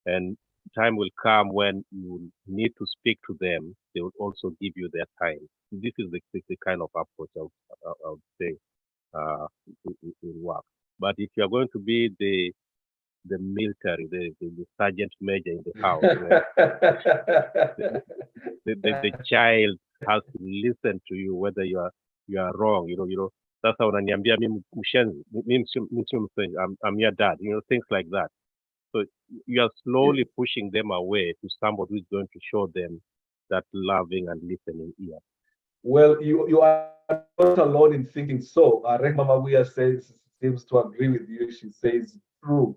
And time will come when you need to speak to them. They will also give you their time. This is the kind of approach I would say will work. But if you are going to be the military, the sergeant major in the house, where the child has to listen to you whether you are wrong. That's how unaniambia mimi mshenzi, mimi sio mshenzi, I'm your dad. Things like that. So you are slowly pushing them away to somebody who is going to show them that loving and listening ear. Well, you are not alone in thinking so. Rehma Mawia seems to agree with you. She says true.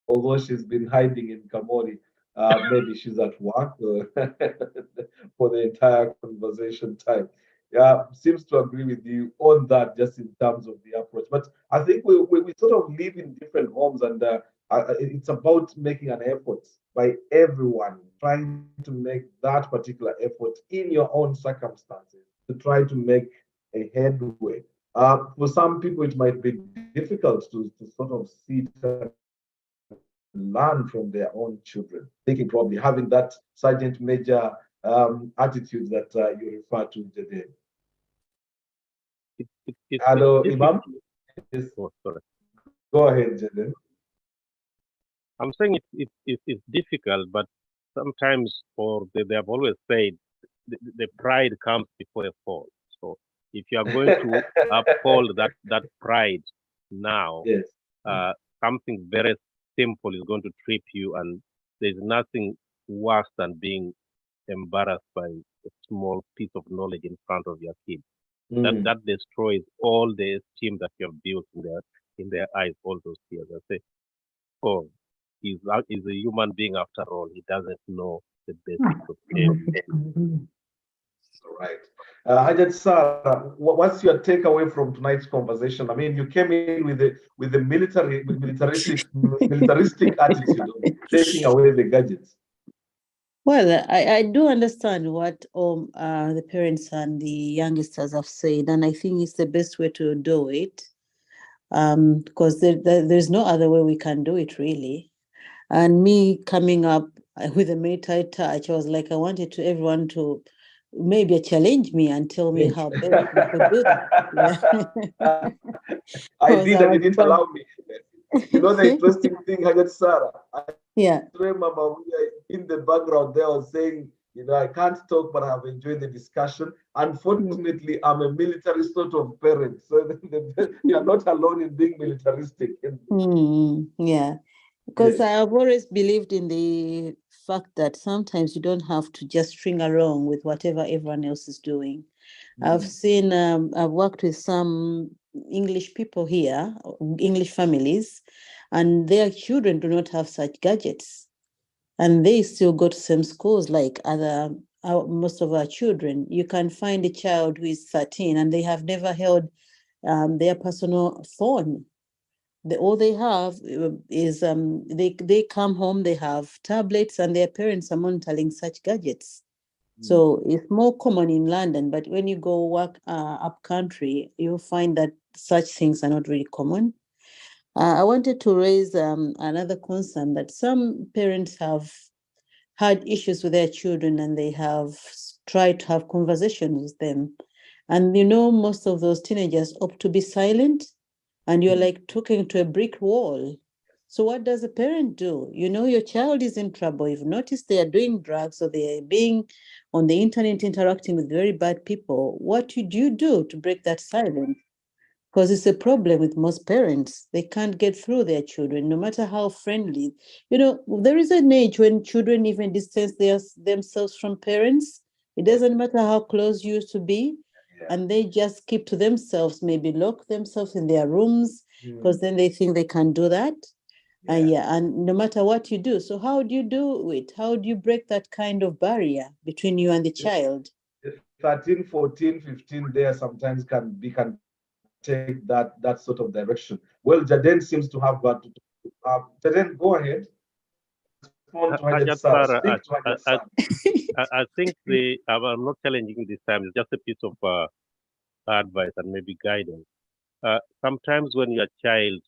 Although she's been hiding in Kamori, maybe she's at work for the entire conversation time. Yeah, seems to agree with you on that, just in terms of the approach. But I think we sort of live in different homes, and it's about making an effort by everyone, trying to make that particular effort in your own circumstances to try to make a headway. For some people, it might be difficult to sort of see learn from their own children, thinking probably having that sergeant major attitude that you refer to, Jadid. Hello, Imam. Yes. Oh, sorry. Go ahead, Jadid. I'm saying it's difficult, but sometimes, or they have always said, the pride comes before a fall. So if you are going to uphold that pride now, yes. Something very simple is going to trip you, and there's nothing worse than being embarrassed by a small piece of knowledge in front of your kids. That destroys all the esteem that you have built in their eyes all those years. I say, oh, he's a human being after all. He doesn't know the basics of care. All right. Hajat Sarah, what's your takeaway from tonight's conversation? I mean, you came in with the militaristic attitude of taking away the gadgets. Well, I do understand what the parents and the youngsters have said, and I think it's the best way to do it, because there's no other way we can do it, really. And me coming up with a military touch, I was like, I wanted everyone to maybe challenge me and tell me how best we could do that. Yeah. I did, and you didn't allow me. The interesting thing, Hajat Sarah, I remember we were in the background there, I was saying, I can't talk, but I've enjoyed the discussion. Unfortunately, I'm a military sort of parent, so you're not alone in being militaristic. Yeah, because I have always believed in the fact that sometimes you don't have to just string along with whatever everyone else is doing. I've seen, I've worked with some English people here, English families, and their children do not have such gadgets. And they still go to same schools like most of our children. You can find a child who is 13 and they have never held their personal phone. All they have is they come home, they have tablets, and their parents are monitoring such gadgets. So it's more common in London, but when you go work up country, you'll find that such things are not really common. I wanted to raise another concern that some parents have had issues with their children and they have tried to have conversations with them. And most of those teenagers opt to be silent, and you're like talking to a brick wall. So what does a parent do? Your child is in trouble. You've noticed they are doing drugs or they are being on the internet interacting with very bad people. What would you do to break that silence? because it's a problem with most parents. They can't get through their children, no matter how friendly. There is an age when children even distance themselves from parents. It doesn't matter how close you used to be, and they just keep to themselves, maybe lock themselves in their rooms, because then they think they can do that. And no matter what you do. So how do you do it? How do you break that kind of barrier between you and the child? 13, 14, 15 there sometimes can take that sort of direction. Well, Jaden seems to have got to Jaden, go ahead. I think I'm not challenging this time. It's just a piece of advice and maybe guidance. Sometimes when your child,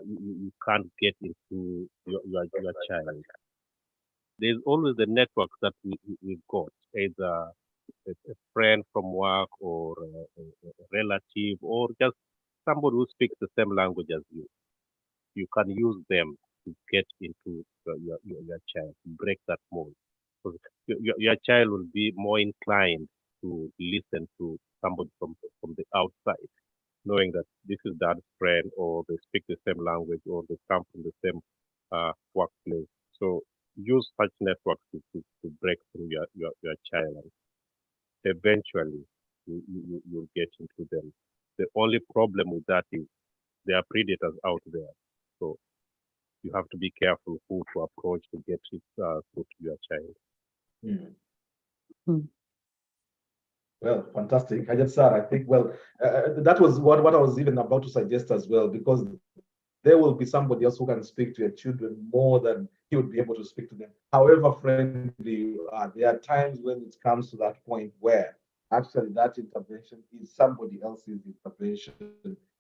you can't get into your child, there's always the networks that we've got, either a friend from work or a relative or just somebody who speaks the same language as you. You can use them to get into your child, break that mold. Because your child will be more inclined to listen to somebody from the outside, knowing that this is dad's friend or they speak the same language or they come from the same workplace. So use such networks to break through your child. And eventually, you'll get into them. The only problem with that is there are predators out there. So you have to be careful who to approach to get it through to your child. Well, fantastic. I think, that was what I was even about to suggest as well, because there will be somebody else who can speak to your children more than you would be able to speak to them. However friendly you are, there are times when it comes to that point where actually that intervention is somebody else's intervention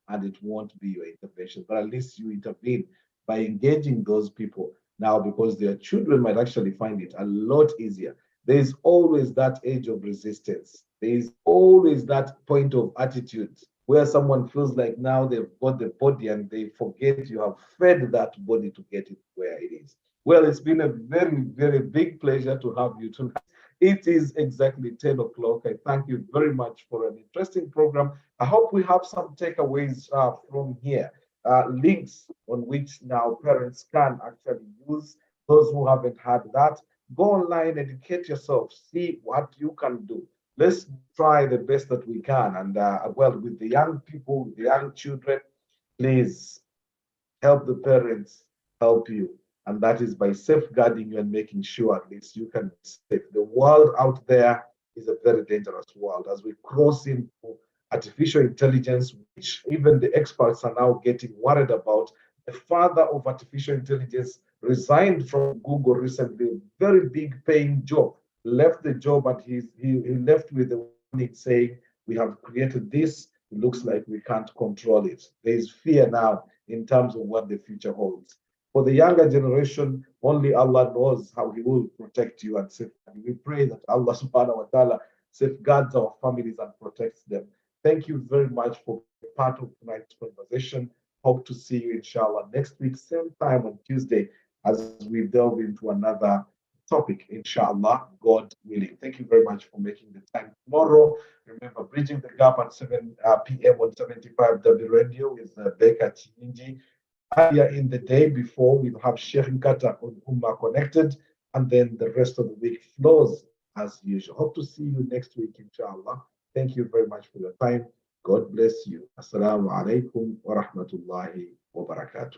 and it won't be your intervention. But at least you intervene by engaging those people now, because their children might actually find it a lot easier. There is always that age of resistance. There is always that point of attitude where someone feels like now they've got the body and they forget you have fed that body to get it where it is. Well, it's been a very, very big pleasure to have you tonight. It is exactly 10 o'clock. I thank you very much for an interesting program. I hope we have some takeaways from here. Links on which now parents can actually use. Those who haven't had that, go online, educate yourself, see what you can do. Let's try the best that we can. And with the young people, the young children, please help the parents help you. And that is by safeguarding you and making sure at least you can be safe. The world out there is a very dangerous world. As we cross into artificial intelligence, which even the experts are now getting worried about. The father of artificial intelligence resigned from Google recently, a very big paying job, left the job, and he left with a warning saying, we have created this, it looks like we can't control it. There is fear now in terms of what the future holds. For the younger generation, only Allah knows how He will protect you and safeguard you. We pray that Allah subhanahu wa ta'ala safeguards our families and protects them. Thank you very much for being part of tonight's conversation. Hope to see you, inshallah, next week, same time on Tuesday, as we delve into another topic, inshallah, God willing. Thank you very much for making the time tomorrow. Remember, Bridging the Gap at 7 p.m. on 75W Radio with Becca Chinyinji. Earlier in the day before, we'll have Sheikh Nkata on Ummah Connected, and then the rest of the week flows as usual. Hope to see you next week, inshallah. Thank you very much for your time. God bless you. Assalamu alaikum wa rahmatullahi wa barakatuh.